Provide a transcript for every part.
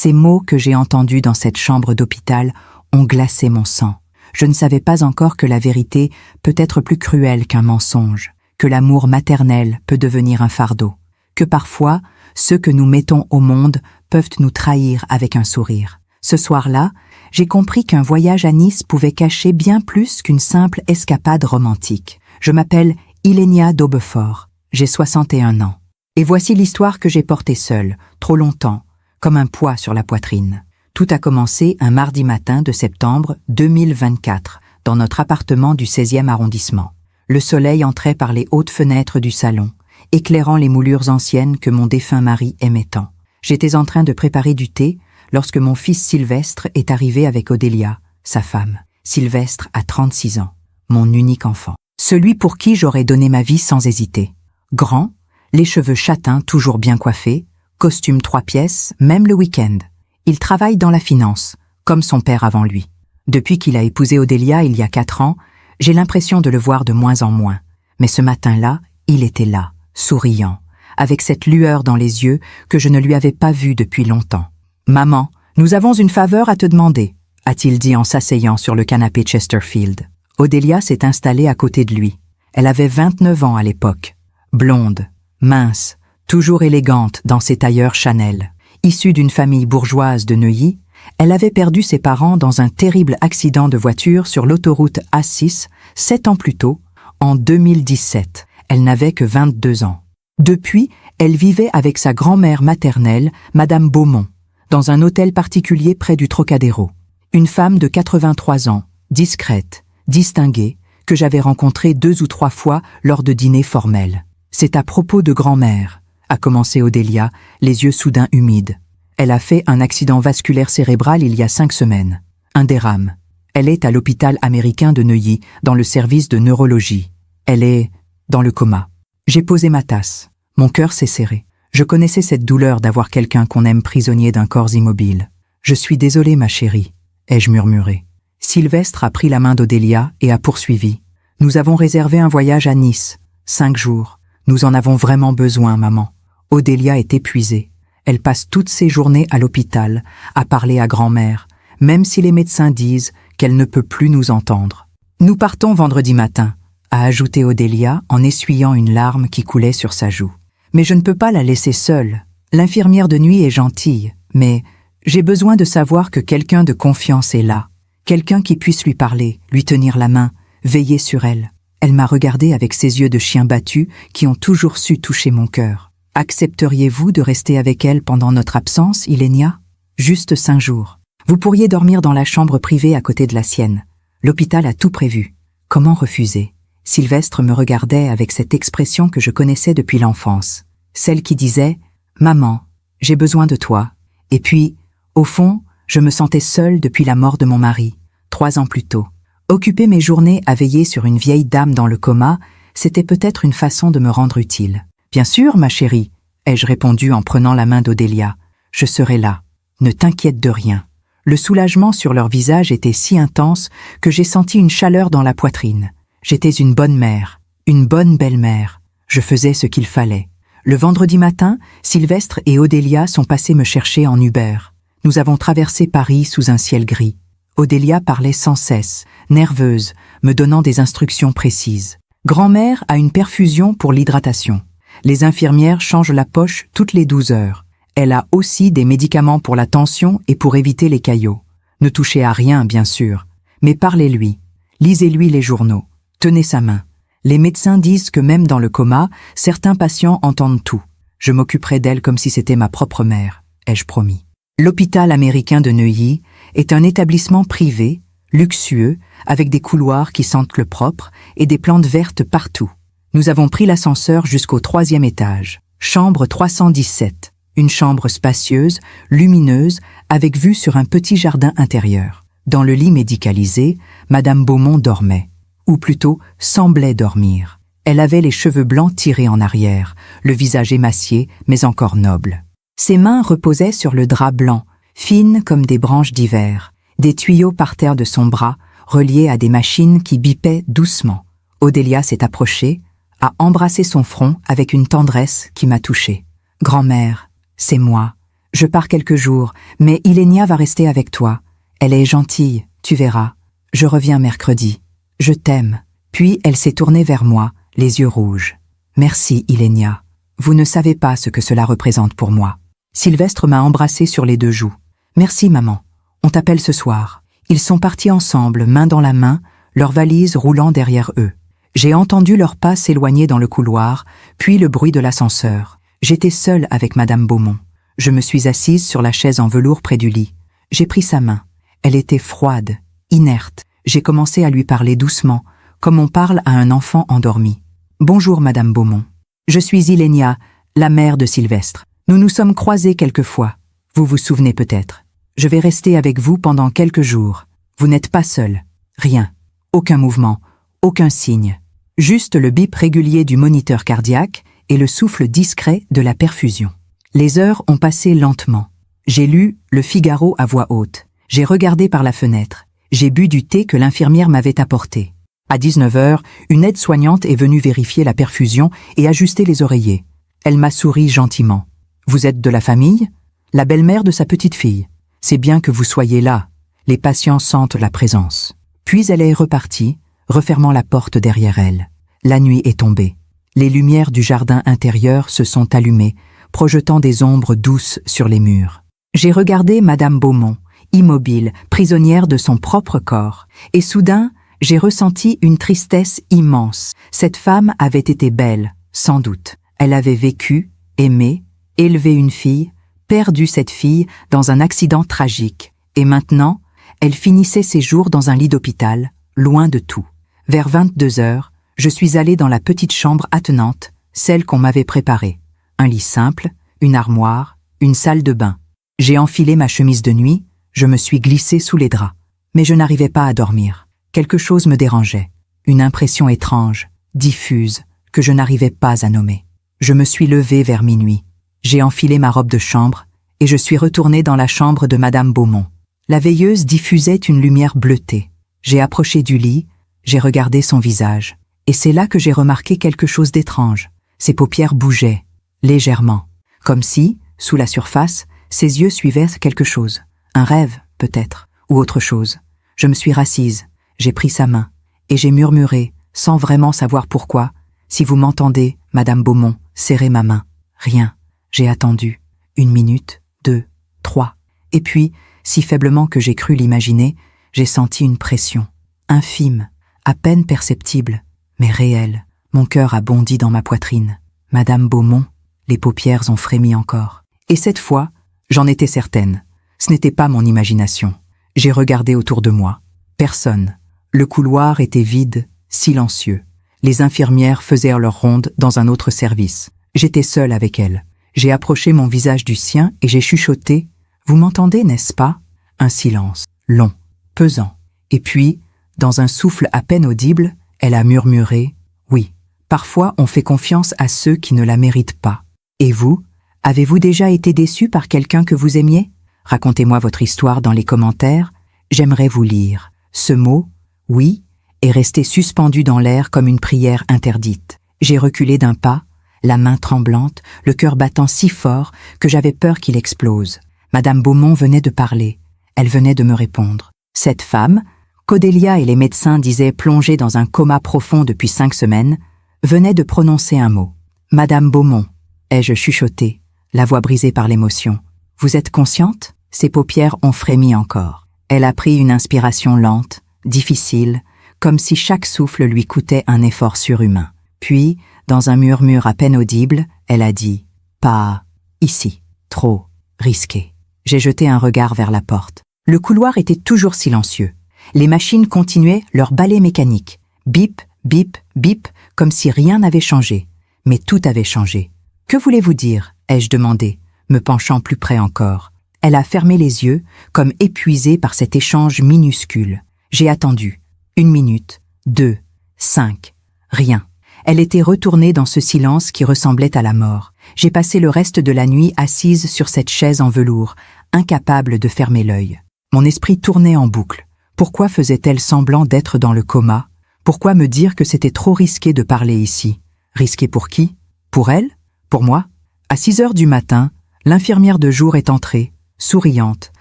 Ces mots que j'ai entendus dans cette chambre d'hôpital ont glacé mon sang. Je ne savais pas encore que la vérité peut être plus cruelle qu'un mensonge, que l'amour maternel peut devenir un fardeau, que parfois, ceux que nous mettons au monde peuvent nous trahir avec un sourire. Ce soir-là, j'ai compris qu'un voyage à Nice pouvait cacher bien plus qu'une simple escapade romantique. Je m'appelle Ilenia d'Aubefort, j'ai 61 ans. Et voici l'histoire que j'ai portée seule, trop longtemps, comme un poids sur la poitrine. Tout a commencé un mardi matin de septembre 2024, dans notre appartement du 16e arrondissement. Le soleil entrait par les hautes fenêtres du salon, éclairant les moulures anciennes que mon défunt mari aimait tant. J'étais en train de préparer du thé lorsque mon fils Sylvestre est arrivé avec Odélia, sa femme. Sylvestre a 36 ans, mon unique enfant. Celui pour qui j'aurais donné ma vie sans hésiter. Grand, les cheveux châtains toujours bien coiffés, costume 3 pièces, même le week-end. Il travaille dans la finance, comme son père avant lui. Depuis qu'il a épousé Odélia il y a 4 ans, j'ai l'impression de le voir de moins en moins. Mais ce matin-là, il était là, souriant, avec cette lueur dans les yeux que je ne lui avais pas vue depuis longtemps. « Maman, nous avons une faveur à te demander », a-t-il dit en s'asseyant sur le canapé Chesterfield. Odélia s'est installée à côté de lui. Elle avait 29 ans à l'époque. Blonde, mince, toujours élégante dans ses tailleurs Chanel. Issue d'une famille bourgeoise de Neuilly, elle avait perdu ses parents dans un terrible accident de voiture sur l'autoroute A6, 7 ans plus tôt, en 2017. Elle n'avait que 22 ans. Depuis, elle vivait avec sa grand-mère maternelle, Madame Beaumont, dans un hôtel particulier près du Trocadéro. Une femme de 83 ans, discrète, distinguée, que j'avais rencontrée 2 ou 3 fois lors de dîners formels. C'est à propos de grand-mère, a commencé Odélia, les yeux soudain humides. Elle a fait un accident vasculaire cérébral il y a 5 semaines. Un dérame. Elle est à l'hôpital américain de Neuilly, dans le service de neurologie. Elle est dans le coma. J'ai posé ma tasse. Mon cœur s'est serré. Je connaissais cette douleur d'avoir quelqu'un qu'on aime prisonnier d'un corps immobile. « Je suis désolée, ma chérie », ai-je murmuré. Sylvestre a pris la main d'Odélia et a poursuivi. « Nous avons réservé un voyage à Nice. 5 jours. Nous en avons vraiment besoin, maman. » Odélia est épuisée. Elle passe toutes ses journées à l'hôpital, à parler à grand-mère, même si les médecins disent qu'elle ne peut plus nous entendre. « Nous partons vendredi matin », a ajouté Odélia en essuyant une larme qui coulait sur sa joue. « Mais je ne peux pas la laisser seule. L'infirmière de nuit est gentille, mais j'ai besoin de savoir que quelqu'un de confiance est là. Quelqu'un qui puisse lui parler, lui tenir la main, veiller sur elle. » Elle m'a regardé avec ses yeux de chien battu qui ont toujours su toucher mon cœur. « Accepteriez-vous de rester avec elle pendant notre absence, Ilenia ? Juste 5 jours. Vous pourriez dormir dans la chambre privée à côté de la sienne. L'hôpital a tout prévu. Comment refuser ?» Sylvestre me regardait avec cette expression que je connaissais depuis l'enfance. Celle qui disait « Maman, j'ai besoin de toi. » Et puis, au fond, je me sentais seule depuis la mort de mon mari, 3 ans plus tôt. Occuper mes journées à veiller sur une vieille dame dans le coma, c'était peut-être une façon de me rendre utile. « Bien sûr, ma chérie, » ai-je répondu en prenant la main d'Odélia. « Je serai là. Ne t'inquiète de rien. » Le soulagement sur leur visage était si intense que j'ai senti une chaleur dans la poitrine. J'étais une bonne mère, une bonne belle-mère. Je faisais ce qu'il fallait. Le vendredi matin, Sylvestre et Odélia sont passés me chercher en Uber. Nous avons traversé Paris sous un ciel gris. Odélia parlait sans cesse, nerveuse, me donnant des instructions précises. Grand-mère a une perfusion pour l'hydratation. Les infirmières changent la poche toutes les 12 heures. Elle a aussi des médicaments pour la tension et pour éviter les caillots. Ne touchez à rien, bien sûr, mais parlez-lui. Lisez-lui les journaux. Tenez sa main. Les médecins disent que même dans le coma, certains patients entendent tout. Je m'occuperai d'elle comme si c'était ma propre mère, ai-je promis. L'hôpital américain de Neuilly est un établissement privé, luxueux, avec des couloirs qui sentent le propre et des plantes vertes partout. Nous avons pris l'ascenseur jusqu'au 3e étage. Chambre 317. Une chambre spacieuse, lumineuse, avec vue sur un petit jardin intérieur. Dans le lit médicalisé, Madame Beaumont dormait. Ou plutôt, semblait dormir. Elle avait les cheveux blancs tirés en arrière, le visage émacié, mais encore noble. Ses mains reposaient sur le drap blanc, fines comme des branches d'hiver. Des tuyaux partirent de son bras, reliés à des machines qui bipaient doucement. Odélia s'est approchée, a embrassé son front avec une tendresse qui m'a touchée. « Grand-mère, c'est moi. Je pars quelques jours, mais Ilenia va rester avec toi. Elle est gentille, tu verras. Je reviens mercredi. Je t'aime. » Puis elle s'est tournée vers moi, les yeux rouges. « Merci, Ilenia. Vous ne savez pas ce que cela représente pour moi. » Sylvestre m'a embrassé sur les 2 joues. « Merci, maman. On t'appelle ce soir. » Ils sont partis ensemble, main dans la main, leurs valises roulant derrière eux. J'ai entendu leurs pas s'éloigner dans le couloir, puis le bruit de l'ascenseur. J'étais seule avec Madame Beaumont. Je me suis assise sur la chaise en velours près du lit. J'ai pris sa main. Elle était froide, inerte. J'ai commencé à lui parler doucement, comme on parle à un enfant endormi. « Bonjour, Madame Beaumont. Je suis Ilenia, la mère de Sylvestre. Nous nous sommes croisés quelquefois. Vous vous souvenez peut-être. Je vais rester avec vous pendant quelques jours. Vous n'êtes pas seul. Rien. Aucun mouvement, aucun signe. Juste le bip régulier du moniteur cardiaque et le souffle discret de la perfusion. » Les heures ont passé lentement. J'ai lu Le Figaro à voix haute. J'ai regardé par la fenêtre. J'ai bu du thé que l'infirmière m'avait apporté. À 19h, une aide-soignante est venue vérifier la perfusion et ajuster les oreillers. Elle m'a souri gentiment. « Vous êtes de la famille ? La belle-mère de sa petite-fille. C'est bien que vous soyez là. Les patients sentent la présence. » Puis elle est repartie, refermant la porte derrière elle. La nuit est tombée. Les lumières du jardin intérieur se sont allumées, projetant des ombres douces sur les murs. J'ai regardé Madame Beaumont, immobile, prisonnière de son propre corps, et soudain, j'ai ressenti une tristesse immense. Cette femme avait été belle, sans doute. Elle avait vécu, aimé, élevé une fille, perdu cette fille dans un accident tragique. Et maintenant, elle finissait ses jours dans un lit d'hôpital, loin de tout. Vers 22h, je suis allée dans la petite chambre attenante, celle qu'on m'avait préparée. Un lit simple, une armoire, une salle de bain. J'ai enfilé ma chemise de nuit, je me suis glissée sous les draps. Mais je n'arrivais pas à dormir. Quelque chose me dérangeait. Une impression étrange, diffuse, que je n'arrivais pas à nommer. Je me suis levée vers minuit. J'ai enfilé ma robe de chambre et je suis retournée dans la chambre de Madame Beaumont. La veilleuse diffusait une lumière bleutée. J'ai approché du lit, j'ai regardé son visage. Et c'est là que j'ai remarqué quelque chose d'étrange. Ses paupières bougeaient, légèrement, comme si, sous la surface, ses yeux suivaient quelque chose. Un rêve, peut-être, ou autre chose. Je me suis rassise, j'ai pris sa main, et j'ai murmuré, sans vraiment savoir pourquoi, « Si vous m'entendez, Madame Beaumont, serrez ma main. » Rien. J'ai attendu. 1 minute, 2, 3. Et puis, si faiblement que j'ai cru l'imaginer, j'ai senti une pression, infime, à peine perceptible, mais réelle. Mon cœur a bondi dans ma poitrine. Madame Beaumont, les paupières ont frémi encore. Et cette fois, j'en étais certaine. Ce n'était pas mon imagination. J'ai regardé autour de moi. Personne. Le couloir était vide, silencieux. Les infirmières faisaient leur ronde dans un autre service. J'étais seule avec elles. J'ai approché mon visage du sien et j'ai chuchoté « Vous m'entendez, n'est-ce pas ?» Un silence, long, pesant. Et puis, dans un souffle à peine audible, elle a murmuré « Oui, parfois on fait confiance à ceux qui ne la méritent pas. Et vous, avez-vous déjà été déçu par quelqu'un que vous aimiez ? Racontez-moi votre histoire dans les commentaires, j'aimerais vous lire. » Ce mot, « oui », est resté suspendu dans l'air comme une prière interdite. J'ai reculé d'un pas, la main tremblante, le cœur battant si fort que j'avais peur qu'il explose. Madame Beaumont venait de parler. Elle venait de me répondre. Cette femme, qu'Odélia et les médecins disaient plongée dans un coma profond depuis 5 semaines, venait de prononcer un mot. « Madame Beaumont », ai-je chuchoté, la voix brisée par l'émotion. « Vous êtes consciente ?» Ses paupières ont frémi encore. Elle a pris une inspiration lente, difficile, comme si chaque souffle lui coûtait un effort surhumain. Puis, dans un murmure à peine audible, elle a dit « Pas ici, trop risqué ». J'ai jeté un regard vers la porte. Le couloir était toujours silencieux. Les machines continuaient leur balai mécanique. Bip, bip, bip, comme si rien n'avait changé. Mais tout avait changé. « Que voulez-vous dire ?» ai-je demandé, me penchant plus près encore. Elle a fermé les yeux, comme épuisée par cet échange minuscule. J'ai attendu. 1 minute, 2, 5, rien. Elle était retournée dans ce silence qui ressemblait à la mort. J'ai passé le reste de la nuit assise sur cette chaise en velours, incapable de fermer l'œil. Mon esprit tournait en boucle. Pourquoi faisait-elle semblant d'être dans le coma? Pourquoi me dire que c'était trop risqué de parler ici? Risqué pour qui? Pour elle? Pour moi? À 6 heures du matin, L'infirmière de jour est entrée, souriante,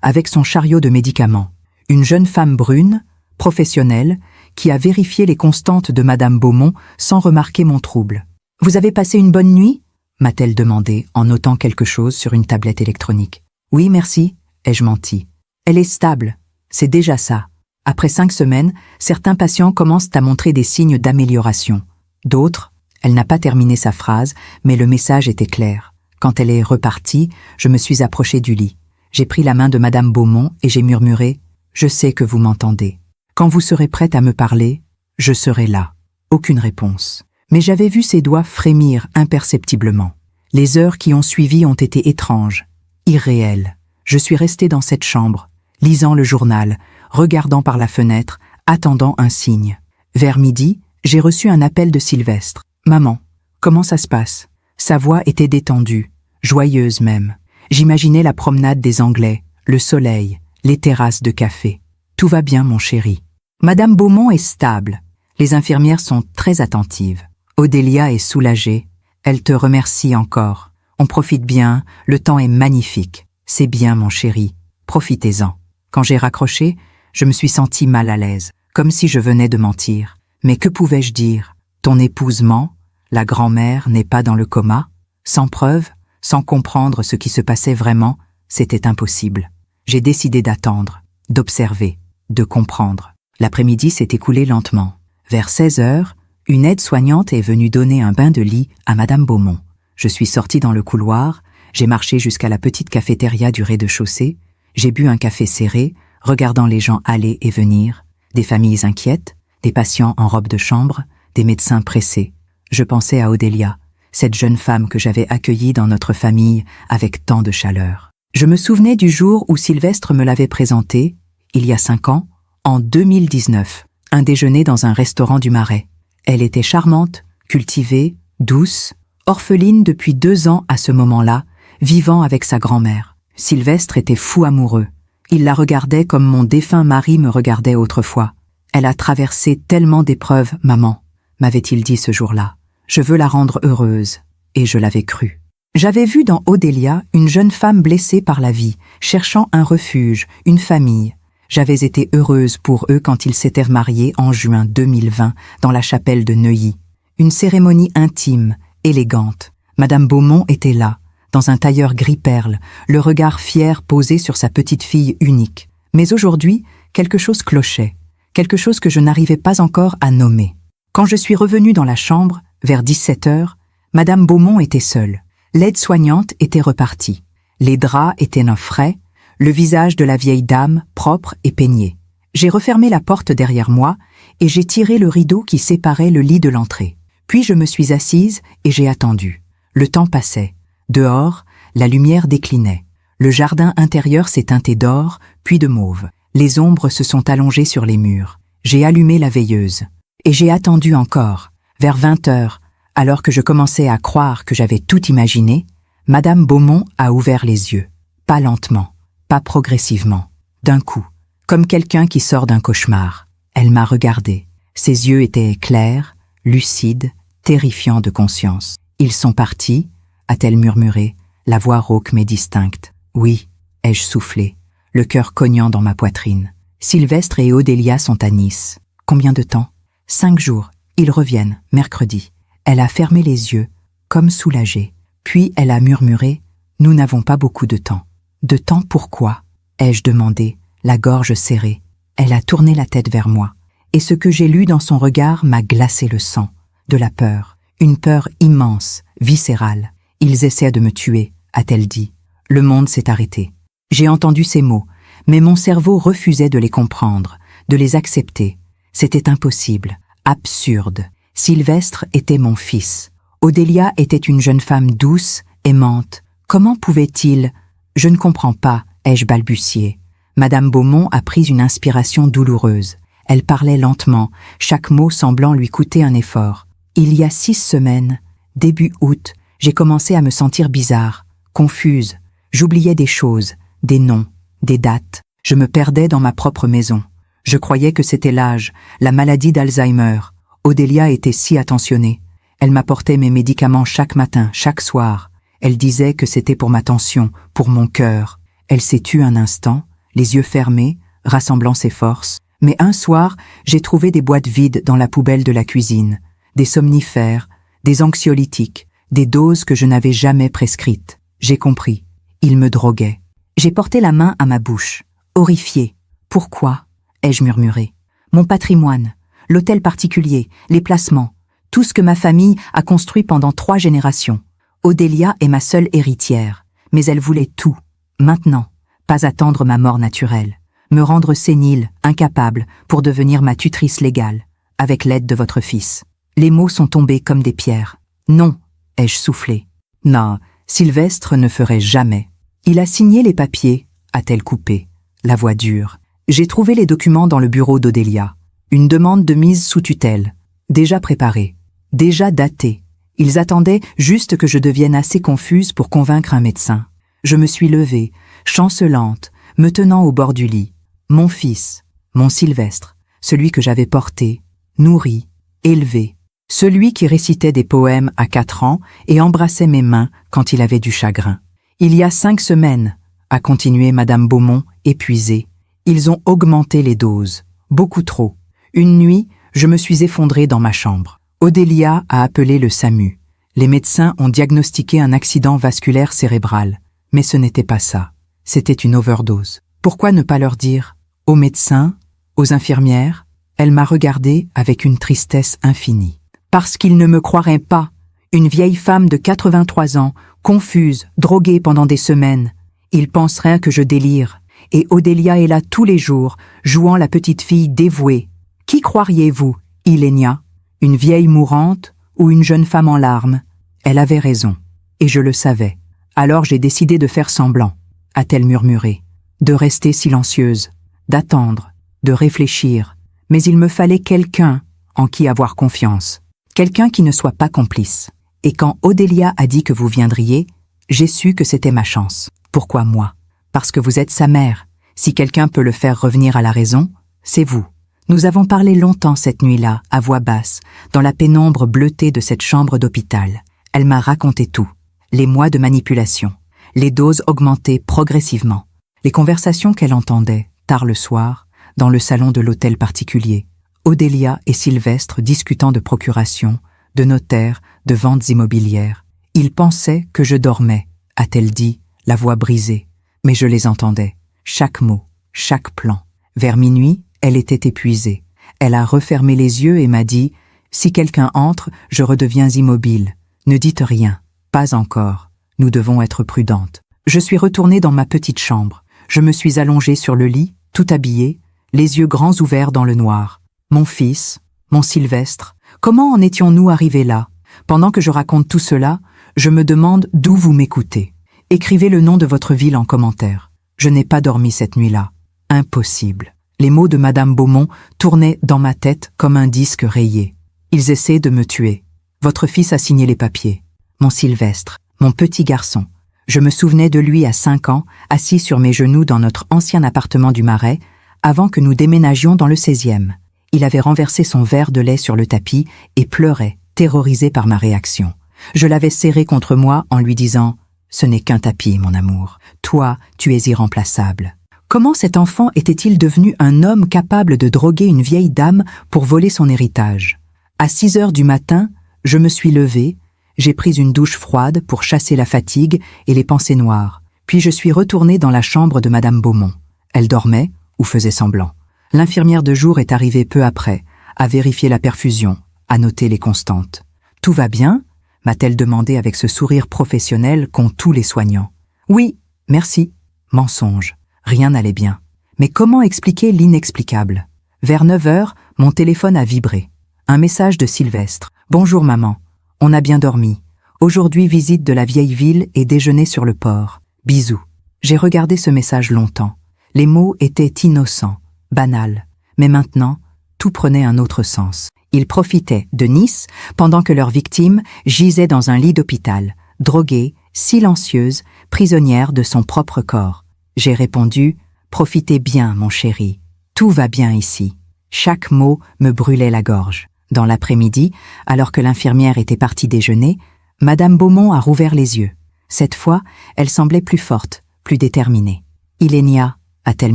avec son chariot de médicaments. Une jeune femme brune, professionnelle, qui a vérifié les constantes de Madame Beaumont sans remarquer mon trouble. « Vous avez passé une bonne nuit ?» m'a-t-elle demandé en notant quelque chose sur une tablette électronique. « Oui, merci », ai-je menti. « Elle est stable, c'est déjà ça. » Après 5 semaines, certains patients commencent à montrer des signes d'amélioration. D'autres, elle n'a pas terminé sa phrase, mais le message était clair. Quand elle est repartie, je me suis approchée du lit. J'ai pris la main de Madame Beaumont et j'ai murmuré « Je sais que vous m'entendez. Quand vous serez prête à me parler, je serai là. » Aucune réponse. Mais j'avais vu ses doigts frémir imperceptiblement. Les heures qui ont suivi ont été étranges, irréelles. Je suis restée dans cette chambre, lisant le journal, regardant par la fenêtre, attendant un signe. Vers midi, j'ai reçu un appel de Sylvestre. « Maman, comment ça se passe ?» Sa voix était détendue, joyeuse même. J'imaginais la promenade des Anglais, le soleil, les terrasses de café. « Tout va bien, mon chéri. » Madame Beaumont est stable. Les infirmières sont très attentives. Odélia est soulagée. Elle te remercie encore. On profite bien, le temps est magnifique. C'est bien, mon chéri. Profitez-en. Quand j'ai raccroché, je me suis sentie mal à l'aise, comme si je venais de mentir. Mais que pouvais-je dire? Ton épouse ment? La grand-mère n'est pas dans le coma? Sans preuve, sans comprendre ce qui se passait vraiment, c'était impossible. J'ai décidé d'attendre, d'observer, de comprendre. L'après-midi s'est écoulé lentement. Vers 16 heures, une aide-soignante est venue donner un bain de lit à Madame Beaumont. Je suis sortie dans le couloir, j'ai marché jusqu'à la petite cafétéria du rez-de-chaussée, j'ai bu un café serré, regardant les gens aller et venir, des familles inquiètes, des patients en robe de chambre, des médecins pressés. Je pensais à Odélia, cette jeune femme que j'avais accueillie dans notre famille avec tant de chaleur. Je me souvenais du jour où Sylvestre me l'avait présentée, il y a 5 ans, en 2019, un déjeuner dans un restaurant du Marais. Elle était charmante, cultivée, douce, orpheline depuis 2 ans à ce moment-là, vivant avec sa grand-mère. Sylvestre était fou amoureux. Il la regardait comme mon défunt mari me regardait autrefois. « Elle a traversé tellement d'épreuves, maman », m'avait-il dit ce jour-là. « Je veux la rendre heureuse. » Et je l'avais cru. J'avais vu dans Odélia une jeune femme blessée par la vie, cherchant un refuge, une famille. J'avais été heureuse pour eux quand ils s'étaient mariés en juin 2020 dans la chapelle de Neuilly. Une cérémonie intime, élégante. Madame Beaumont était là, dans un tailleur gris-perle, le regard fier posé sur sa petite fille unique. Mais aujourd'hui, quelque chose clochait, quelque chose que je n'arrivais pas encore à nommer. Quand je suis revenue dans la chambre, vers 17 heures, Madame Beaumont était seule. L'aide-soignante était repartie. Les draps étaient neufs frais, le visage de la vieille dame propre et peigné. J'ai refermé la porte derrière moi et j'ai tiré le rideau qui séparait le lit de l'entrée. Puis je me suis assise et j'ai attendu. Le temps passait. Dehors, la lumière déclinait. Le jardin intérieur s'est teinté d'or, puis de mauve. Les ombres se sont allongées sur les murs. J'ai allumé la veilleuse. Et j'ai attendu encore. Vers 20 heures, alors que je commençais à croire que j'avais tout imaginé, Madame Beaumont a ouvert les yeux. Pas lentement, pas progressivement. D'un coup, comme quelqu'un qui sort d'un cauchemar. Elle m'a regardé. Ses yeux étaient clairs, lucides, terrifiants de conscience. Ils sont partis, a-t-elle murmuré, la voix rauque mais distincte. Oui, ai-je soufflé, le cœur cognant dans ma poitrine. Sylvestre et Odélia sont à Nice. Combien de temps? 5 jours. Ils reviennent, mercredi. Elle a fermé les yeux, comme soulagée. Puis elle a murmuré, « Nous n'avons pas beaucoup de temps. » De temps pourquoi? Ai-je demandé, la gorge serrée. Elle a tourné la tête vers moi. Et ce que j'ai lu dans son regard m'a glacé le sang. De la peur. Une peur immense, viscérale. « Ils essaient de me tuer », a-t-elle dit. Le monde s'est arrêté. J'ai entendu ces mots, mais mon cerveau refusait de les comprendre, de les accepter. C'était impossible, absurde. Sylvestre était mon fils. Odélia était une jeune femme douce, aimante. Comment pouvait-il... Je ne comprends pas, ai-je balbutié. Madame Beaumont a pris une inspiration douloureuse. Elle parlait lentement, chaque mot semblant lui coûter un effort. Il y a 6 semaines, début août, j'ai commencé à me sentir bizarre, confuse. J'oubliais des choses, des noms, des dates. Je me perdais dans ma propre maison. Je croyais que c'était l'âge, la maladie d'Alzheimer. Odélia était si attentionnée. Elle m'apportait mes médicaments chaque matin, chaque soir. Elle disait que c'était pour ma tension, pour mon cœur. Elle s'est tue un instant, les yeux fermés, rassemblant ses forces. Mais un soir, j'ai trouvé des boîtes vides dans la poubelle de la cuisine, des somnifères, des anxiolytiques, des doses que je n'avais jamais prescrites. J'ai compris. Il me droguait. J'ai porté la main à ma bouche, horrifiée. Pourquoi? Ai-je murmuré. Mon patrimoine, l'hôtel particulier, les placements, tout ce que ma famille a construit pendant 3 générations. Odélia est ma seule héritière, mais elle voulait tout. Maintenant, pas attendre ma mort naturelle. Me rendre sénile, incapable, pour devenir ma tutrice légale, avec l'aide de votre fils. Les mots sont tombés comme des pierres. Non, ai-je soufflé. Non, Sylvestre ne ferait jamais. Il a signé les papiers, a-t-elle coupé, la voix dure. J'ai trouvé les documents dans le bureau d'Odélia. Une demande de mise sous tutelle, déjà préparée, déjà datée. Ils attendaient juste que je devienne assez confuse pour convaincre un médecin. Je me suis levée, chancelante, me tenant au bord du lit. Mon fils, mon Sylvestre, celui que j'avais porté, nourri, élevé, celui qui récitait des poèmes à 4 ans et embrassait mes mains quand il avait du chagrin. Il y a 5 semaines, a continué Madame Beaumont, épuisée, ils ont augmenté les doses, beaucoup trop. Une nuit, je me suis effondrée dans ma chambre. Odélia a appelé le SAMU. Les médecins ont diagnostiqué un accident vasculaire cérébral, mais ce n'était pas ça. C'était une overdose. Pourquoi ne pas leur dire? Aux médecins, aux infirmières, elle m'a regardée avec une tristesse infinie. Parce qu'ils ne me croiraient pas. Une vieille femme de 83 ans, confuse, droguée pendant des semaines. Ils penseraient que je délire. Et Odélia est là tous les jours, jouant la petite fille dévouée. Qui croiriez-vous, Ilenia? Une vieille mourante ou une jeune femme en larmes? Elle avait raison. Et je le savais. Alors j'ai décidé de faire semblant, a-t-elle murmuré. De rester silencieuse, d'attendre, de réfléchir. Mais il me fallait quelqu'un en qui avoir confiance. Quelqu'un qui ne soit pas complice. Et quand Odélia a dit que vous viendriez, j'ai su que c'était ma chance. Pourquoi moi? Parce que vous êtes sa mère. Si quelqu'un peut le faire revenir à la raison, c'est vous. Nous avons parlé longtemps cette nuit-là, à voix basse, dans la pénombre bleutée de cette chambre d'hôpital. Elle m'a raconté tout. Les mois de manipulation, les doses augmentées progressivement, les conversations qu'elle entendait, tard le soir, dans le salon de l'hôtel particulier. Odélia et Sylvestre discutant de procuration, de notaire, de ventes immobilières. Ils pensaient que je dormais, a-t-elle dit, la voix brisée. Mais je les entendais, chaque mot, chaque plan. Vers minuit, elle était épuisée. Elle a refermé les yeux et m'a dit « Si quelqu'un entre, je redeviens immobile. Ne dites rien, pas encore. Nous devons être prudentes. » Je suis retournée dans ma petite chambre. Je me suis allongée sur le lit, tout habillée, les yeux grands ouverts dans le noir. Mon fils, mon Sylvestre, comment en étions-nous arrivés là? Pendant que je raconte tout cela, je me demande d'où vous m'écoutez. Écrivez le nom de votre ville en commentaire. Je n'ai pas dormi cette nuit-là. Impossible. Les mots de Madame Beaumont tournaient dans ma tête comme un disque rayé. Ils essaient de me tuer. Votre fils a signé les papiers. Mon Sylvestre, mon petit garçon. Je me souvenais de lui à 5 ans, assis sur mes genoux dans notre ancien appartement du Marais, avant que nous déménagions dans le 16e. Il avait renversé son verre de lait sur le tapis et pleurait, terrorisé par ma réaction. Je l'avais serré contre moi en lui disant « Ce n'est qu'un tapis, mon amour. Toi, tu es irremplaçable. » Comment cet enfant était-il devenu un homme capable de droguer une vieille dame pour voler son héritage? À 6 heures du matin, je me suis levée, j'ai pris une douche froide pour chasser la fatigue et les pensées noires, puis je suis retournée dans la chambre de Madame Beaumont. Elle dormait ou faisait semblant. L'infirmière de jour est arrivée peu après, à vérifier la perfusion, à noter les constantes. « Tout va bien ?» m'a-t-elle demandé avec ce sourire professionnel qu'ont tous les soignants. « Oui, merci. » Mensonge. Rien n'allait bien. Mais comment expliquer l'inexplicable? Vers 9 heures, mon téléphone a vibré. Un message de Sylvestre. « Bonjour maman. On a bien dormi. Aujourd'hui visite de la vieille ville et déjeuner sur le port. Bisous. » J'ai regardé ce message longtemps. Les mots étaient innocents, banals. Mais maintenant, tout prenait un autre sens. Ils profitaient de Nice pendant que leur victime gisait dans un lit d'hôpital, droguée, silencieuse, prisonnière de son propre corps. J'ai répondu « Profitez bien, mon chéri. Tout va bien ici. » Chaque mot me brûlait la gorge. Dans l'après-midi, alors que l'infirmière était partie déjeuner, Madame Beaumont a rouvert les yeux. Cette fois, elle semblait plus forte, plus déterminée. « Ilenia, a-t-elle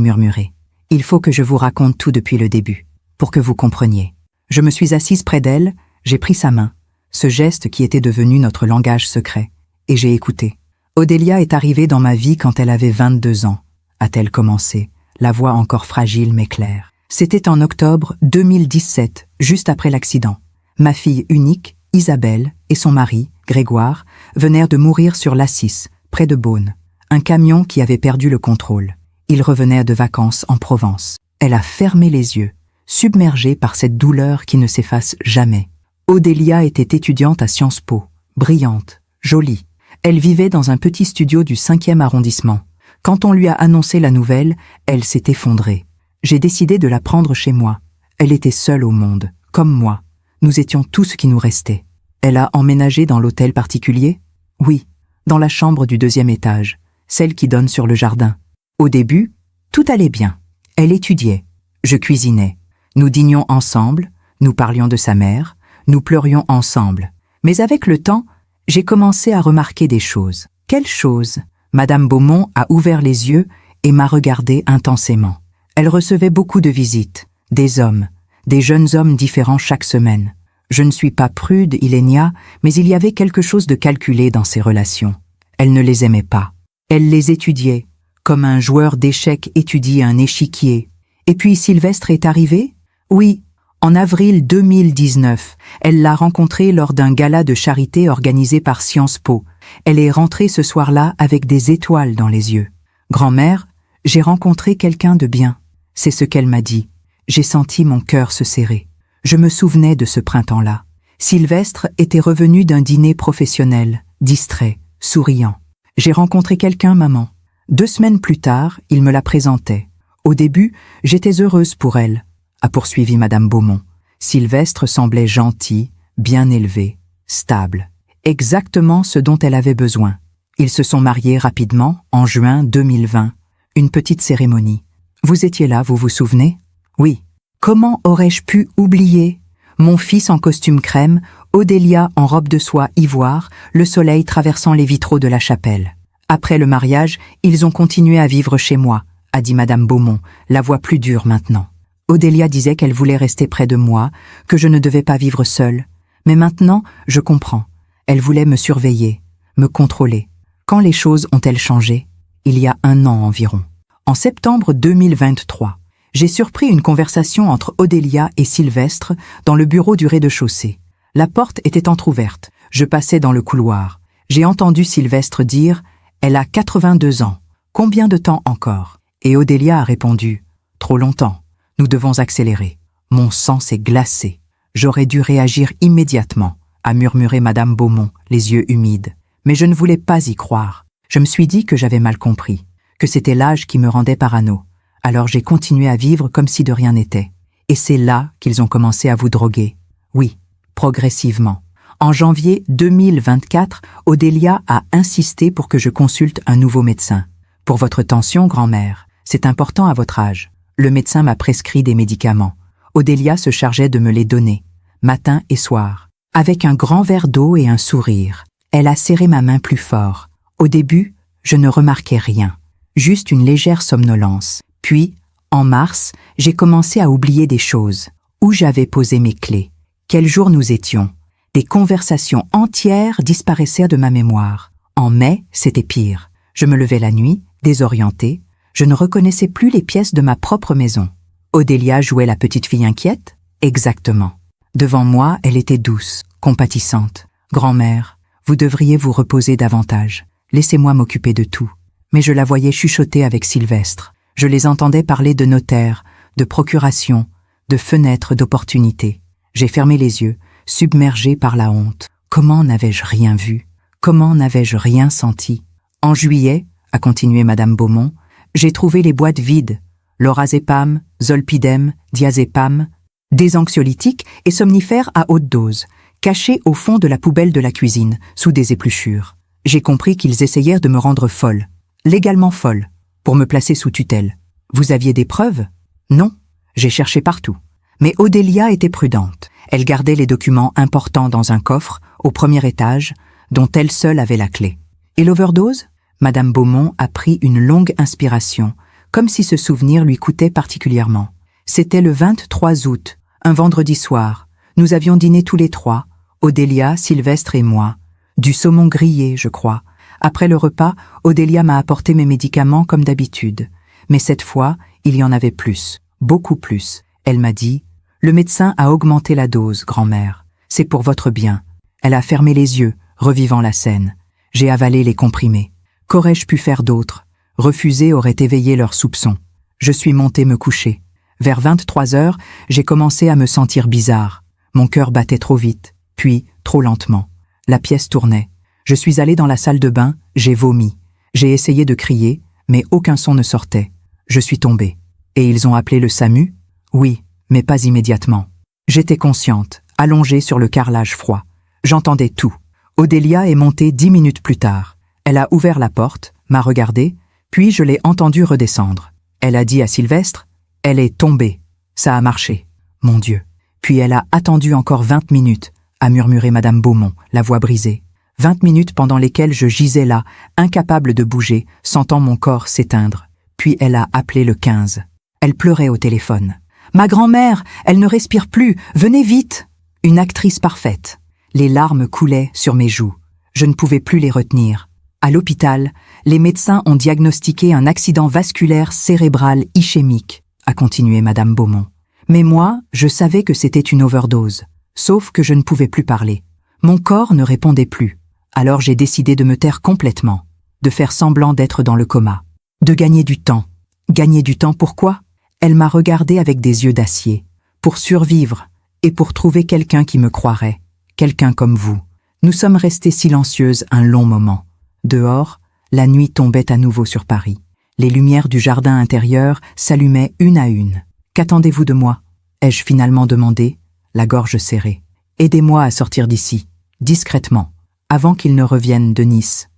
murmuré, il faut que je vous raconte tout depuis le début, pour que vous compreniez. » Je me suis assise près d'elle, j'ai pris sa main, ce geste qui était devenu notre langage secret, et j'ai écouté. « Odélia est arrivée dans ma vie quand elle avait 22 ans, a-t-elle commencé, la voix encore fragile mais claire. C'était en octobre 2017, juste après l'accident. Ma fille unique, Isabelle, et son mari, Grégoire, venèrent de mourir sur l'Assis, près de Beaune. Un camion qui avait perdu le contrôle. Ils revenaient de vacances en Provence. Elle a fermé les yeux, submergée par cette douleur qui ne s'efface jamais. Odélia était étudiante à Sciences Po, brillante, jolie. Elle vivait dans un petit studio du 5e arrondissement. Quand on lui a annoncé la nouvelle, elle s'est effondrée. J'ai décidé de la prendre chez moi. Elle était seule au monde, comme moi. Nous étions tout ce qui nous restait. Elle a emménagé dans l'hôtel particulier? Oui, dans la chambre du 2e étage, celle qui donne sur le jardin. Au début, tout allait bien. Elle étudiait. Je cuisinais. Nous dînions ensemble, nous parlions de sa mère, nous pleurions ensemble. Mais avec le temps, j'ai commencé à remarquer des choses. Quelles choses? Madame Beaumont a ouvert les yeux et m'a regardé intensément. Elle recevait beaucoup de visites, des hommes, des jeunes hommes différents chaque semaine. Je ne suis pas prude, Ilenia, mais il y avait quelque chose de calculé dans ces relations. Elle ne les aimait pas. Elle les étudiait, comme un joueur d'échecs étudie un échiquier. Et puis Sylvestre est arrivé? Oui, en avril 2019. Elle l'a rencontré lors d'un gala de charité organisé par Sciences Po. Elle est rentrée ce soir-là avec des étoiles dans les yeux. Grand-mère, j'ai rencontré quelqu'un de bien. C'est ce qu'elle m'a dit. J'ai senti mon cœur se serrer. Je me souvenais de ce printemps-là. Sylvestre était revenu d'un dîner professionnel, distrait, souriant. J'ai rencontré quelqu'un, maman. 2 semaines plus tard, il me la présentait. Au début, j'étais heureuse pour elle, a poursuivi Madame Beaumont. Sylvestre semblait gentil, bien élevé, stable. Exactement ce dont elle avait besoin. Ils se sont mariés rapidement, en juin 2020. Une petite cérémonie. Vous étiez là, vous vous souvenez? Oui. Comment aurais-je pu oublier? Mon fils en costume crème, Odélia en robe de soie ivoire, le soleil traversant les vitraux de la chapelle. Après le mariage, ils ont continué à vivre chez moi, a dit Madame Beaumont, la voix plus dure maintenant. Odélia disait qu'elle voulait rester près de moi, que je ne devais pas vivre seule. Mais maintenant, je comprends. Elle voulait me surveiller, me contrôler. Quand les choses ont-elles changé? Il y a 1 an environ. En septembre 2023, j'ai surpris une conversation entre Odélia et Sylvestre dans le bureau du rez-de-chaussée. La porte était entr'ouverte. Je passais dans le couloir. J'ai entendu Sylvestre dire « Elle a 82 ans. Combien de temps encore ?» Et Odélia a répondu « Trop longtemps. Nous devons accélérer. » Mon sang s'est glacé. J'aurais dû réagir immédiatement, a murmuré Madame Beaumont, les yeux humides. Mais je ne voulais pas y croire. Je me suis dit que j'avais mal compris, que c'était l'âge qui me rendait parano. Alors j'ai continué à vivre comme si de rien n'était. Et c'est là qu'ils ont commencé à vous droguer. Oui, progressivement. En janvier 2024, Odélia a insisté pour que je consulte un nouveau médecin. Pour votre tension, grand-mère, c'est important à votre âge. Le médecin m'a prescrit des médicaments. Odélia se chargeait de me les donner, matin et soir. Avec un grand verre d'eau et un sourire, elle a serré ma main plus fort. Au début, je ne remarquais rien, juste une légère somnolence. Puis, en mars, j'ai commencé à oublier des choses. Où j'avais posé mes clés? Quel jour nous étions? Des conversations entières disparaissaient de ma mémoire. En mai, c'était pire. Je me levais la nuit, désorientée. Je ne reconnaissais plus les pièces de ma propre maison. Odélia jouait la petite fille inquiète? Exactement. Devant moi, elle était douce, compatissante. « Grand-mère, vous devriez vous reposer davantage. Laissez-moi m'occuper de tout. » Mais je la voyais chuchoter avec Sylvestre. Je les entendais parler de notaires, de procurations, de fenêtres d'opportunités. J'ai fermé les yeux, submergée par la honte. Comment n'avais-je rien vu? Comment n'avais-je rien senti? En juillet, a continué Madame Beaumont, j'ai trouvé les boîtes vides. Lorazépam, zolpidem, diazépam, des anxiolytiques et somnifères à haute dose, cachés au fond de la poubelle de la cuisine, sous des épluchures. J'ai compris qu'ils essayèrent de me rendre folle, légalement folle, pour me placer sous tutelle. Vous aviez des preuves? Non, j'ai cherché partout. Mais Odélia était prudente. Elle gardait les documents importants dans un coffre, au 1er étage, dont elle seule avait la clé. Et l'overdose? Madame Beaumont a pris une longue inspiration, comme si ce souvenir lui coûtait particulièrement. C'était le 23 août, un vendredi soir. Nous avions dîné tous les trois, Odélia, Sylvestre et moi. Du saumon grillé, je crois. Après le repas, Odélia m'a apporté mes médicaments comme d'habitude. Mais cette fois, il y en avait plus, beaucoup plus. Elle m'a dit « Le médecin a augmenté la dose, grand-mère. C'est pour votre bien. » Elle a fermé les yeux, revivant la scène. J'ai avalé les comprimés. Qu'aurais-je pu faire d'autre? Refuser aurait éveillé leurs soupçons. Je suis montée me coucher. Vers 23 heures, j'ai commencé à me sentir bizarre. Mon cœur battait trop vite, puis trop lentement. La pièce tournait. Je suis allée dans la salle de bain, j'ai vomi. J'ai essayé de crier, mais aucun son ne sortait. Je suis tombée. Et ils ont appelé le SAMU? Oui, mais pas immédiatement. J'étais consciente, allongée sur le carrelage froid. J'entendais tout. Odélia est montée 10 minutes plus tard. Elle a ouvert la porte, m'a regardée, puis je l'ai entendue redescendre. Elle a dit à Sylvestre, « Elle est tombée. Ça a marché. Mon Dieu. » Puis elle a attendu encore 20 minutes, a murmuré Madame Beaumont, la voix brisée. 20 minutes pendant lesquelles je gisais là, incapable de bouger, sentant mon corps s'éteindre. Puis elle a appelé le 15. Elle pleurait au téléphone. « Ma grand-mère, elle ne respire plus. Venez vite !» Une actrice parfaite. Les larmes coulaient sur mes joues. Je ne pouvais plus les retenir. À l'hôpital, les médecins ont diagnostiqué un accident vasculaire cérébral ischémique, a continué Madame Beaumont. Mais moi, je savais que c'était une overdose, sauf que je ne pouvais plus parler. Mon corps ne répondait plus. Alors j'ai décidé de me taire complètement, de faire semblant d'être dans le coma, de gagner du temps. Gagner du temps pourquoi? Elle m'a regardé avec des yeux d'acier, pour survivre et pour trouver quelqu'un qui me croirait, quelqu'un comme vous. Nous sommes restées silencieuses un long moment. Dehors, la nuit tombait à nouveau sur Paris. Les lumières du jardin intérieur s'allumaient une à une. « Qu'attendez-vous de moi ?» ai-je finalement demandé, la gorge serrée. « Aidez-moi à sortir d'ici, discrètement, avant qu'ils ne reviennent de Nice. »«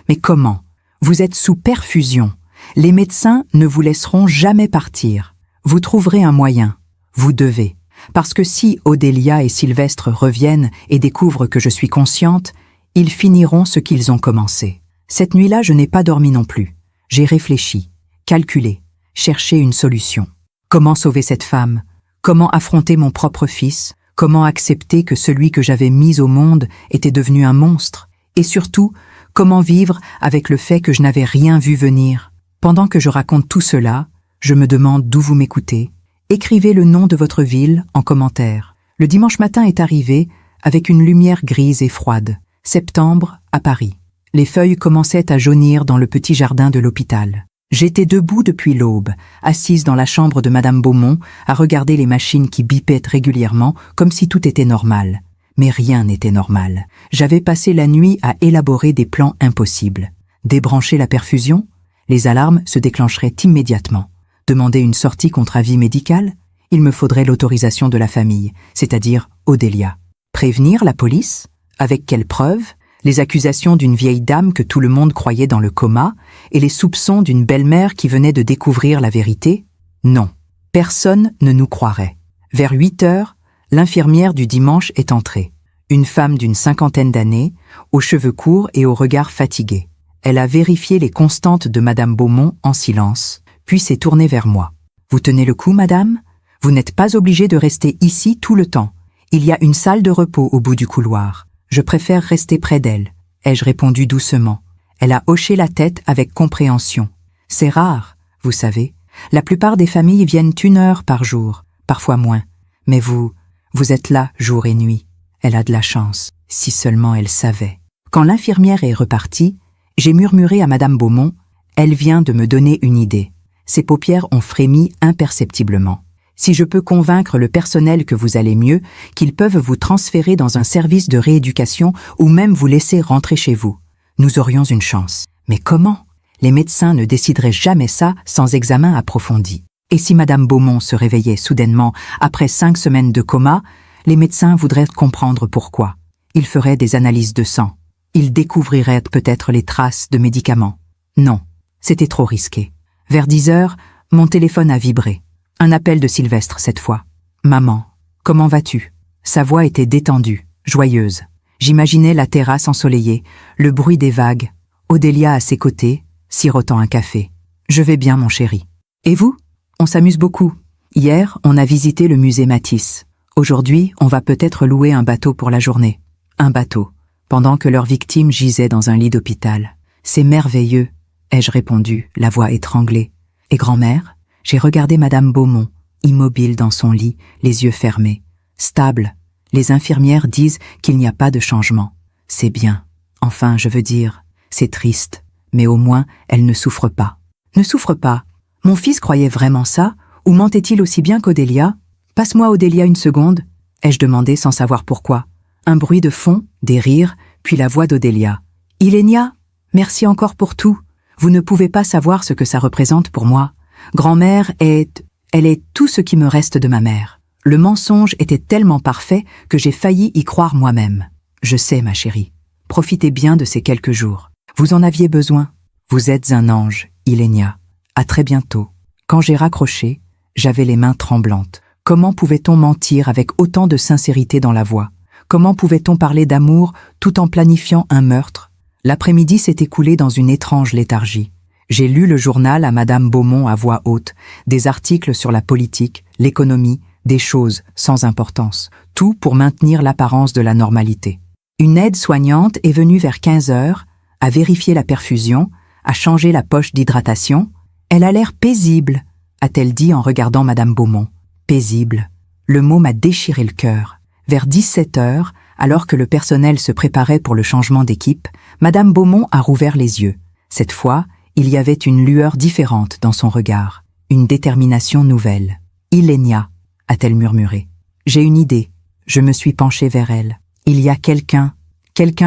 Mais comment? Vous êtes sous perfusion. Les médecins ne vous laisseront jamais partir. Vous trouverez un moyen. Vous devez. Parce que si Odélia et Sylvestre reviennent et découvrent que je suis consciente, ils finiront ce qu'ils ont commencé. Cette nuit-là, je n'ai pas dormi non plus. J'ai réfléchi, calculé, cherché une solution. Comment sauver cette femme? Comment affronter mon propre fils? Comment accepter que celui que j'avais mis au monde était devenu un monstre? Et surtout, comment vivre avec le fait que je n'avais rien vu venir? Pendant que je raconte tout cela, je me demande d'où vous m'écoutez. Écrivez le nom de votre ville en commentaire. Le dimanche matin est arrivé avec une lumière grise et froide. Septembre, à Paris. Les feuilles commençaient à jaunir dans le petit jardin de l'hôpital. J'étais debout depuis l'aube, assise dans la chambre de Madame Beaumont, à regarder les machines qui bipaient régulièrement, comme si tout était normal. Mais rien n'était normal. J'avais passé la nuit à élaborer des plans impossibles. Débrancher la perfusion? Les alarmes se déclencheraient immédiatement. Demander une sortie contre avis médical? Il me faudrait l'autorisation de la famille, c'est-à-dire Odélia. Prévenir la police? Avec quelles preuves? Les accusations d'une vieille dame que tout le monde croyait dans le coma et les soupçons d'une belle-mère qui venait de découvrir la vérité? Non, personne ne nous croirait. Vers 8 heures, l'infirmière du dimanche est entrée. Une femme d'une 50aine d'années, aux cheveux courts et au regard fatigué. Elle a vérifié les constantes de Madame Beaumont en silence, puis s'est tournée vers moi. « Vous tenez le coup, madame? Vous n'êtes pas obligée de rester ici tout le temps. Il y a une salle de repos au bout du couloir. Je préfère rester près d'elle, ai-je répondu doucement. Elle a hoché la tête avec compréhension. C'est rare, vous savez. La plupart des familles viennent 1 heure par jour, parfois moins. Mais vous êtes là jour et nuit. Elle a de la chance, si seulement elle savait. Quand l'infirmière est repartie, j'ai murmuré à Madame Beaumont, elle vient de me donner une idée. Ses paupières ont frémi imperceptiblement. Si je peux convaincre le personnel que vous allez mieux, qu'ils peuvent vous transférer dans un service de rééducation ou même vous laisser rentrer chez vous, nous aurions une chance. Mais comment? Les médecins ne décideraient jamais ça sans examen approfondi. Et si Madame Beaumont se réveillait soudainement après 5 semaines de coma, les médecins voudraient comprendre pourquoi. Ils feraient des analyses de sang. Ils découvriraient peut-être les traces de médicaments. Non, c'était trop risqué. Vers 10 heures, mon téléphone a vibré. Un appel de Sylvestre cette fois. « Maman, comment vas-tu » Sa voix était détendue, joyeuse. J'imaginais la terrasse ensoleillée, le bruit des vagues. Odélia à ses côtés, sirotant un café. « Je vais bien, mon chéri. Et vous? On s'amuse beaucoup. Hier, on a visité le musée Matisse. Aujourd'hui, on va peut-être louer un bateau pour la journée. Un bateau, pendant que leur victime gisait dans un lit d'hôpital. C'est merveilleux, ai-je répondu, la voix étranglée. Et grand-mère? J'ai regardé Madame Beaumont, immobile dans son lit, les yeux fermés. Stable. Les infirmières disent qu'il n'y a pas de changement. C'est bien. Enfin, je veux dire, c'est triste. Mais au moins, elle ne souffre pas. Ne souffre pas. Mon fils croyait vraiment ça? Ou mentait-il aussi bien qu'Odélia? Passe-moi Odélia une seconde, ai-je demandé sans savoir pourquoi. Un bruit de fond, des rires, puis la voix d'Odélia. Ilénia, merci encore pour tout. Vous ne pouvez pas savoir ce que ça représente pour moi. Grand-mère elle est tout ce qui me reste de ma mère. Le mensonge était tellement parfait que j'ai failli y croire moi-même. Je sais, ma chérie. Profitez bien de ces quelques jours. Vous en aviez besoin. Vous êtes un ange, Ilénia. À très bientôt. Quand j'ai raccroché, j'avais les mains tremblantes. Comment pouvait-on mentir avec autant de sincérité dans la voix? Comment pouvait-on parler d'amour tout en planifiant un meurtre? L'après-midi s'est écoulé dans une étrange léthargie. J'ai lu le journal à Madame Beaumont à voix haute, des articles sur la politique, l'économie, des choses sans importance, tout pour maintenir l'apparence de la normalité. Une aide-soignante est venue vers 15 heures, a vérifié la perfusion, a changé la poche d'hydratation. Elle a l'air paisible, a-t-elle dit en regardant Madame Beaumont. Paisible. Le mot m'a déchiré le cœur. Vers 17 heures, alors que le personnel se préparait pour le changement d'équipe, Madame Beaumont a rouvert les yeux. Cette fois, il y avait une lueur différente dans son regard, une détermination nouvelle. « Ilénia », a-t-elle murmuré. « J'ai une idée. » Je me suis penchée vers elle. « Il y a quelqu'un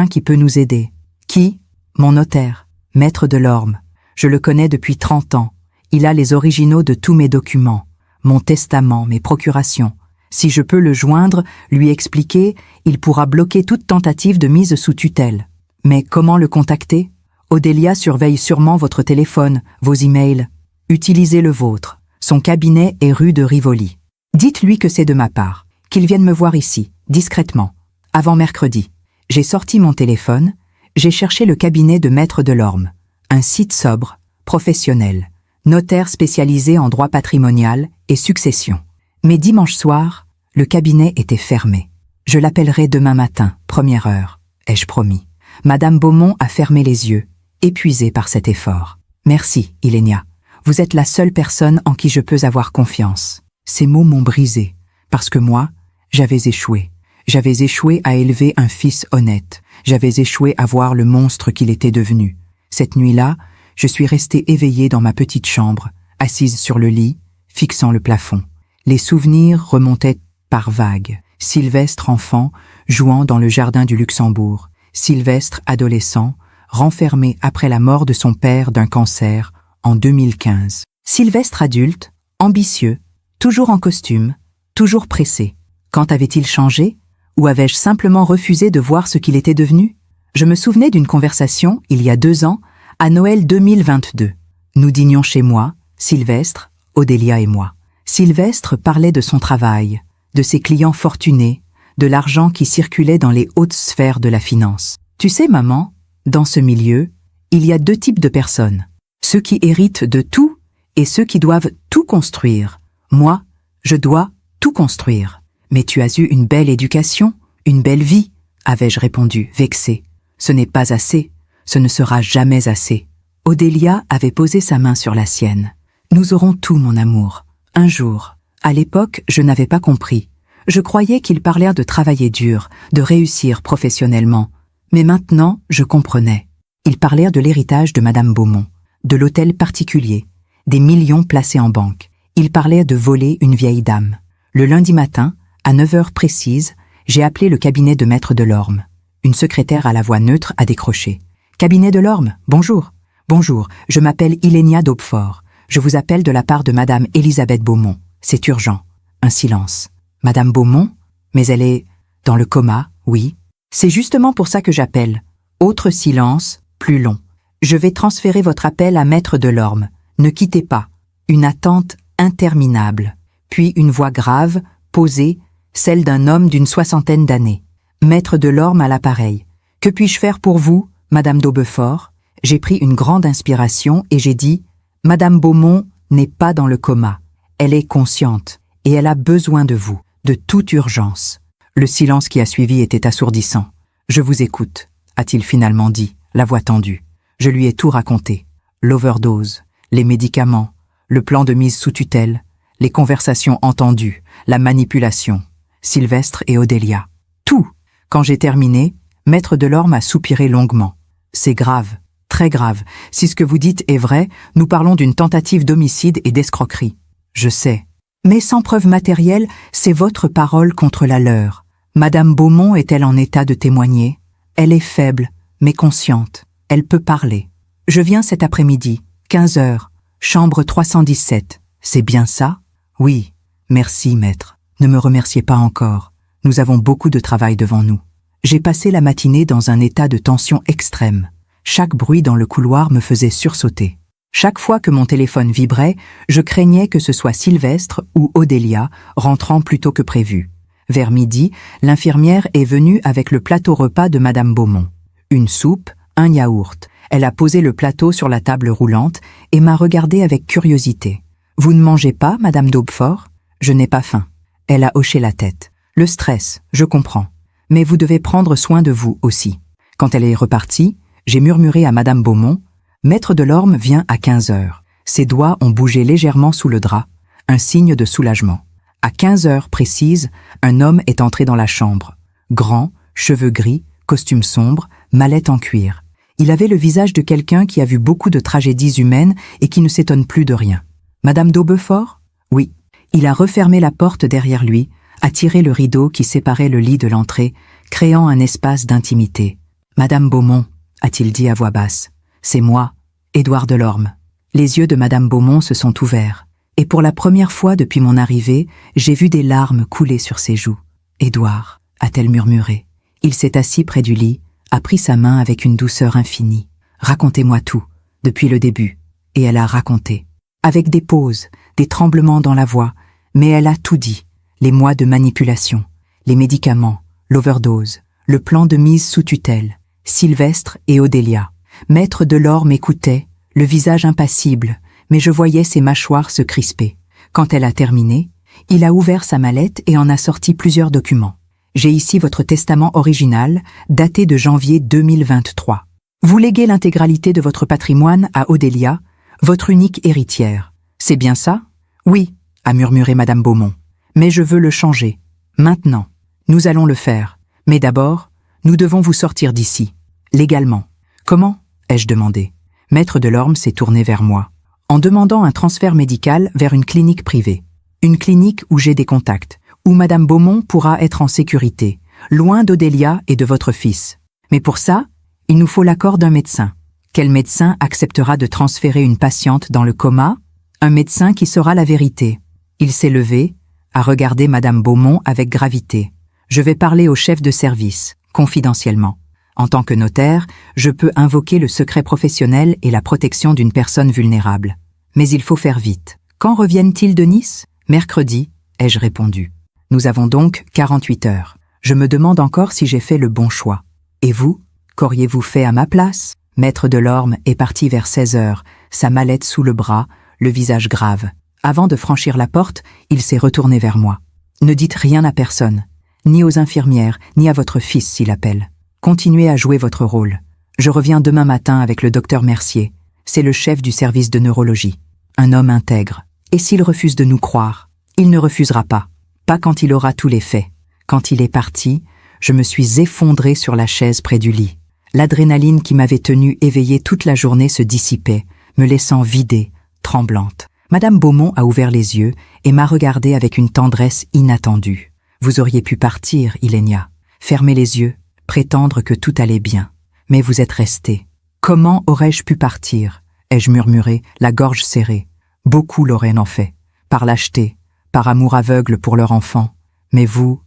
qui peut nous aider. » « Qui ? Mon notaire, maître de l'Orme. Je le connais depuis 30 ans. Il a les originaux de tous mes documents, mon testament, mes procurations. Si je peux le joindre, lui expliquer, il pourra bloquer toute tentative de mise sous tutelle. Mais comment le contacter? Odélia surveille sûrement votre téléphone, vos emails. Utilisez le vôtre. Son cabinet est rue de Rivoli. Dites-lui que c'est de ma part, qu'il vienne me voir ici, discrètement. Avant mercredi, j'ai sorti mon téléphone, j'ai cherché le cabinet de maître de l'Orme. Un site sobre, professionnel, notaire spécialisé en droit patrimonial et succession. Mais dimanche soir, le cabinet était fermé. Je l'appellerai demain matin, première heure, ai-je promis. Madame Beaumont a fermé les yeux, épuisée par cet effort. Merci, Ilénia. Vous êtes la seule personne en qui je peux avoir confiance. Ces mots m'ont brisé, parce que moi, j'avais échoué. J'avais échoué à élever un fils honnête. J'avais échoué à voir le monstre qu'il était devenu. Cette nuit-là, je suis restée éveillée dans ma petite chambre, assise sur le lit, fixant le plafond. Les souvenirs remontaient par vagues. Sylvestre enfant, jouant dans le jardin du Luxembourg. Sylvestre adolescent, renfermé après la mort de son père d'un cancer en 2015. Sylvestre adulte, ambitieux, toujours en costume, toujours pressé. Quand avait-il changé? Ou avais-je simplement refusé de voir ce qu'il était devenu? Je me souvenais d'une conversation, il y a 2 ans, à Noël 2022. Nous dînions chez moi, Sylvestre, Odélia et moi. Sylvestre parlait de son travail, de ses clients fortunés, de l'argent qui circulait dans les hautes sphères de la finance. Tu sais, maman, dans ce milieu, il y a 2 types de personnes. Ceux qui héritent de tout et ceux qui doivent tout construire. Moi, je dois tout construire. Mais tu as eu une belle éducation, une belle vie, avais-je répondu, vexée. Ce n'est pas assez, ce ne sera jamais assez. Odélia avait posé sa main sur la sienne. Nous aurons tout, mon amour. Un jour. À l'époque, je n'avais pas compris. Je croyais qu'ils parlaient de travailler dur, de réussir professionnellement. Mais maintenant, je comprenais. Ils parlèrent de l'héritage de Madame Beaumont, de l'hôtel particulier, des millions placés en banque. Ils parlaient de voler une vieille dame. Le lundi matin, à 9 heures précises, j'ai appelé le cabinet de maître de l'Orme. Une secrétaire à la voix neutre a décroché. « Cabinet de l'Orme, bonjour. »« Bonjour, je m'appelle Ilénia d'Aubefort. Je vous appelle de la part de Madame Élisabeth Beaumont. C'est urgent. » Un silence. « Madame Beaumont? Mais elle est dans le coma, oui. C'est justement pour ça que j'appelle. » Autre silence, plus long. « Je vais transférer votre appel à maître de l'Orme. Ne quittez pas. » Une attente interminable. Puis une voix grave, posée, celle d'un homme d'une 60aine d'années. Maître de l'Orme à l'appareil. « Que puis-je faire pour vous, Madame d'Aubefort ?» J'ai pris une grande inspiration et j'ai dit « Madame Beaumont n'est pas dans le coma. Elle est consciente et elle a besoin de vous, de toute urgence. » Le silence qui a suivi était assourdissant. « Je vous écoute », a-t-il finalement dit, la voix tendue. Je lui ai tout raconté. L'overdose, les médicaments, le plan de mise sous tutelle, les conversations entendues, la manipulation, Sylvestre et Odélia. Tout. Quand j'ai terminé, Maître Delorme a soupiré longuement. C'est grave, très grave. Si ce que vous dites est vrai, nous parlons d'une tentative d'homicide et d'escroquerie. Je sais. Mais sans preuve matérielle, c'est votre parole contre la leur. Madame Beaumont est-elle en état de témoigner? Elle est faible, mais consciente. Elle peut parler. Je viens cet après-midi, 15 heures, chambre 317. C'est bien ça? Oui. Merci, maître. Ne me remerciez pas encore. Nous avons beaucoup de travail devant nous. J'ai passé la matinée dans un état de tension extrême. Chaque bruit dans le couloir me faisait sursauter. Chaque fois que mon téléphone vibrait, je craignais que ce soit Sylvestre ou Odélia rentrant plus tôt que prévu. Vers midi, l'infirmière est venue avec le plateau repas de Madame Beaumont. Une soupe, un yaourt. Elle a posé le plateau sur la table roulante et m'a regardé avec curiosité. « Vous ne mangez pas, Madame d'Aubefort ?»« Je n'ai pas faim. » Elle a hoché la tête. « Le stress, je comprends. Mais vous devez prendre soin de vous aussi. » Quand elle est repartie, j'ai murmuré à Madame Beaumont « Maître Delorme vient à 15 heures. » Ses doigts ont bougé légèrement sous le drap, un signe de soulagement. À 15 heures précises, un homme est entré dans la chambre. Grand, cheveux gris, costume sombre, mallette en cuir. Il avait le visage de quelqu'un qui a vu beaucoup de tragédies humaines et qui ne s'étonne plus de rien. « Madame d'Aubefort » ? Oui. Il a refermé la porte derrière lui, a tiré le rideau qui séparait le lit de l'entrée, créant un espace d'intimité. « Madame Beaumont » a-t-il dit à voix basse. « C'est moi, Édouard Delorme. » Les yeux de Madame Beaumont se sont ouverts, et pour la première fois depuis mon arrivée, j'ai vu des larmes couler sur ses joues. « Édouard » a-t-elle murmuré. Il s'est assis près du lit, a pris sa main avec une douceur infinie. « Racontez-moi tout, depuis le début. » Et elle a raconté. Avec des pauses, des tremblements dans la voix, mais elle a tout dit. Les mois de manipulation, les médicaments, l'overdose, le plan de mise sous tutelle, Sylvestre et Odélia. Maître Delorme m'écoutait, le visage impassible, mais je voyais ses mâchoires se crisper. Quand elle a terminé, il a ouvert sa mallette et en a sorti plusieurs documents. J'ai ici votre testament original, daté de janvier 2023. Vous léguez l'intégralité de votre patrimoine à Odélia, votre unique héritière. C'est bien ça? Oui, a murmuré Madame Beaumont. Mais je veux le changer. Maintenant. Nous allons le faire. Mais d'abord, nous devons vous sortir d'ici. Légalement. Comment? Ai-je demandé. Maître Delorme s'est tourné vers moi. En demandant un transfert médical vers une clinique privée. Une clinique où j'ai des contacts, où Madame Beaumont pourra être en sécurité, loin d'Odélia et de votre fils. Mais pour ça, il nous faut l'accord d'un médecin. Quel médecin acceptera de transférer une patiente dans le coma? Un médecin qui saura la vérité. Il s'est levé, a regardé Madame Beaumont avec gravité. Je vais parler au chef de service, confidentiellement. En tant que notaire, je peux invoquer le secret professionnel et la protection d'une personne vulnérable. Mais il faut faire vite. Quand reviennent-ils de Nice? Mercredi, ai-je répondu. Nous avons donc 48 heures. Je me demande encore si j'ai fait le bon choix. Et vous? Qu'auriez-vous fait à ma place? Maître Delorme est parti vers 16 heures, sa mallette sous le bras, le visage grave. Avant de franchir la porte, il s'est retourné vers moi. Ne dites rien à personne, ni aux infirmières, ni à votre fils s'il appelle. Continuez à jouer votre rôle. Je reviens demain matin avec le docteur Mercier. C'est le chef du service de neurologie. Un homme intègre. Et s'il refuse de nous croire? Il ne refusera pas. Pas quand il aura tous les faits. Quand il est parti, je me suis effondrée sur la chaise près du lit. L'adrénaline qui m'avait tenue éveillée toute la journée se dissipait, me laissant vidée, tremblante. Madame Beaumont a ouvert les yeux et m'a regardée avec une tendresse inattendue. Vous auriez pu partir, Ilenia. Fermer les yeux, prétendre que tout allait bien. Mais vous êtes restée. Comment aurais-je pu partir? Ai-je murmuré, la gorge serrée. Beaucoup l'auraient en fait. Par lâcheté, par amour aveugle pour leur enfant. Mais vous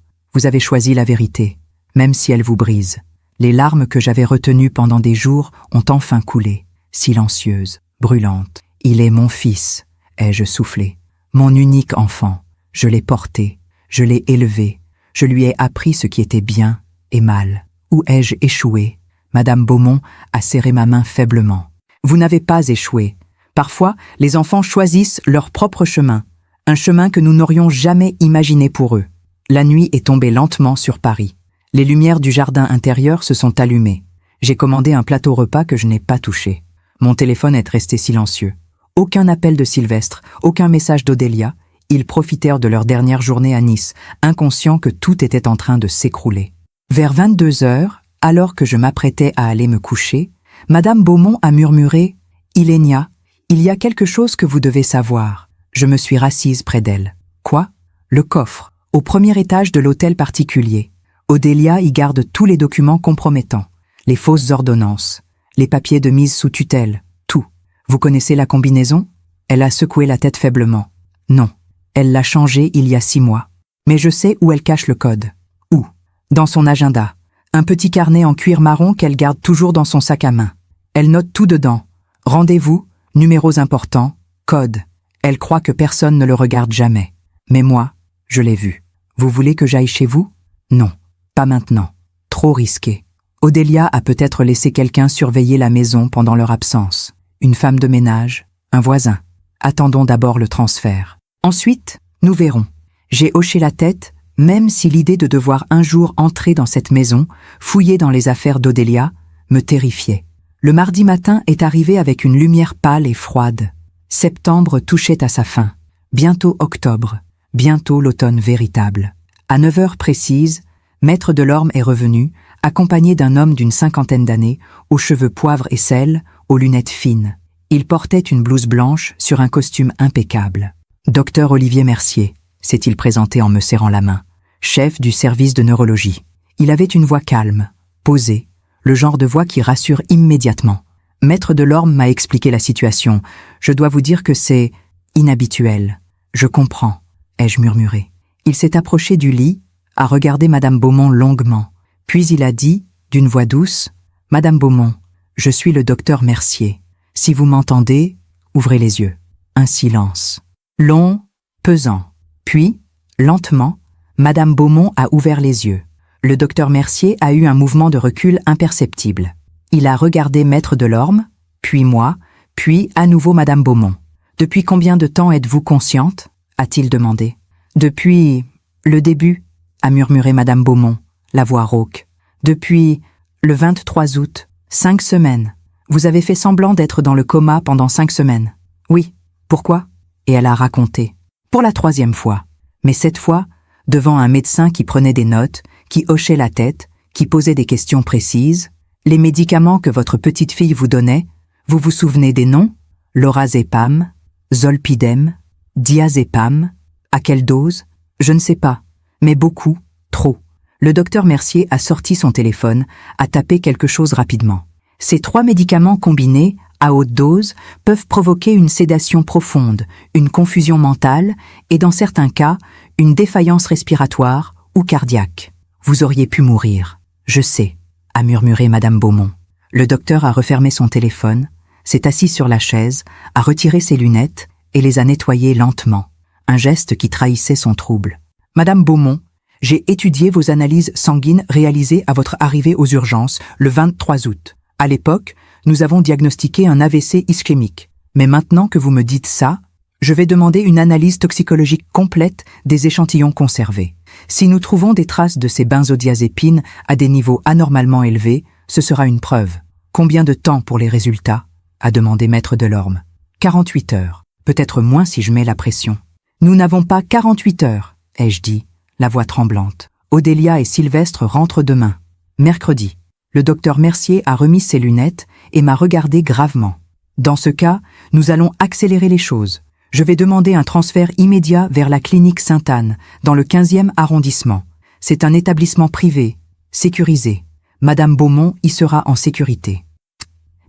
avez choisi la vérité, même si elle vous brise. Les larmes que j'avais retenues pendant des jours ont enfin coulé, silencieuses, brûlantes. Il est mon fils, ai-je soufflé. Mon unique enfant. Je l'ai porté, je l'ai élevé, je lui ai appris ce qui était bien et mal. Où ai-je échoué? Madame Beaumont a serré ma main faiblement. Vous n'avez pas échoué. Parfois, les enfants choisissent leur propre chemin, un chemin que nous n'aurions jamais imaginé pour eux. La nuit est tombée lentement sur Paris. Les lumières du jardin intérieur se sont allumées. J'ai commandé un plateau repas que je n'ai pas touché. Mon téléphone est resté silencieux. Aucun appel de Sylvestre, aucun message d'Odélia. Ils profitèrent de leur dernière journée à Nice, inconscients que tout était en train de s'écrouler. Vers 22 heures, alors que je m'apprêtais à aller me coucher, Madame Beaumont a murmuré « Ilénia, il y a quelque chose que vous devez savoir. » Je me suis rassise près d'elle. Quoi? Le coffre, au premier étage de l'hôtel particulier. Odélia y garde tous les documents compromettants, les fausses ordonnances, les papiers de mise sous tutelle, tout. Vous connaissez la combinaison? Elle a secoué la tête faiblement. Non, elle l'a changée il y a 6 mois. Mais je sais où elle cache le code. Où? Dans son agenda. Un petit carnet en cuir marron qu'elle garde toujours dans son sac à main. Elle note tout dedans. Rendez-vous, numéros importants, code. Elle croit que personne ne le regarde jamais. Mais moi, je l'ai vu. Vous voulez que j'aille chez vous? Non, pas maintenant. Trop risqué. Odélia a peut-être laissé quelqu'un surveiller la maison pendant leur absence. Une femme de ménage, un voisin. Attendons d'abord le transfert. Ensuite, nous verrons. J'ai hoché la tête, même si l'idée de devoir un jour entrer dans cette maison, fouiller dans les affaires d'Odélia, me terrifiait. Le mardi matin est arrivé avec une lumière pâle et froide. Septembre touchait à sa fin. Bientôt octobre. Bientôt l'automne véritable. À 9 heures précises, Maître Delorme est revenu, accompagné d'un homme d'une 50aine d'années, aux cheveux poivre et sel, aux lunettes fines. Il portait une blouse blanche sur un costume impeccable. Docteur Olivier Mercier, s'est-il présenté en me serrant la main, chef du service de neurologie. Il avait une voix calme, posée, le genre de voix qui rassure immédiatement. Maître Delorme m'a expliqué la situation. Je dois vous dire que c'est inhabituel. Je comprends, ai-je murmuré. Il s'est approché du lit, a regardé Madame Beaumont longuement. Puis il a dit, d'une voix douce, « Madame Beaumont, je suis le docteur Mercier. Si vous m'entendez, ouvrez les yeux. » Un silence. Long, pesant. Puis, lentement, Madame Beaumont a ouvert les yeux. Le docteur Mercier a eu un mouvement de recul imperceptible. Il a regardé Maître Delorme, puis moi, puis à nouveau Madame Beaumont. « Depuis combien de temps êtes-vous consciente ?» a-t-il demandé. « Depuis le début », a murmuré Madame Beaumont, la voix rauque. « Depuis le 23 août, 5 semaines. Vous avez fait semblant d'être dans le coma pendant 5 semaines. »« Oui. Pourquoi ?» Et elle a raconté. Pour la 3e fois. Mais cette fois, devant un médecin qui prenait des notes, qui hochait la tête, qui posait des questions précises. Les médicaments que votre petite fille vous donnait, vous vous souvenez des noms? Lorazépam, Zolpidem, Diazépam. À quelle dose? Je ne sais pas. Mais beaucoup, trop. Le docteur Mercier a sorti son téléphone, a tapé quelque chose rapidement. Ces 3 médicaments combinés, à haute dose, peuvent provoquer une sédation profonde, une confusion mentale et, dans certains cas, une défaillance respiratoire ou cardiaque. Vous auriez pu mourir. Je sais, a murmuré Madame Beaumont. Le docteur a refermé son téléphone, s'est assis sur la chaise, a retiré ses lunettes et les a nettoyées lentement, un geste qui trahissait son trouble. Madame Beaumont, j'ai étudié vos analyses sanguines réalisées à votre arrivée aux urgences le 23 août. À l'époque, nous avons diagnostiqué un AVC ischémique. Mais maintenant que vous me dites ça, je vais demander une analyse toxicologique complète des échantillons conservés. Si nous trouvons des traces de ces benzodiazépines à des niveaux anormalement élevés, ce sera une preuve. Combien de temps pour les résultats? A demandé Maître Delorme. 48 heures. Peut-être moins si je mets la pression. Nous n'avons pas 48 heures, ai-je dit, la voix tremblante. Odélia et Sylvestre rentrent demain. Mercredi. Le docteur Mercier a remis ses lunettes et m'a regardé gravement. Dans ce cas, nous allons accélérer les choses. Je vais demander un transfert immédiat vers la clinique Sainte-Anne, dans le 15e arrondissement. C'est un établissement privé, sécurisé. Madame Beaumont y sera en sécurité.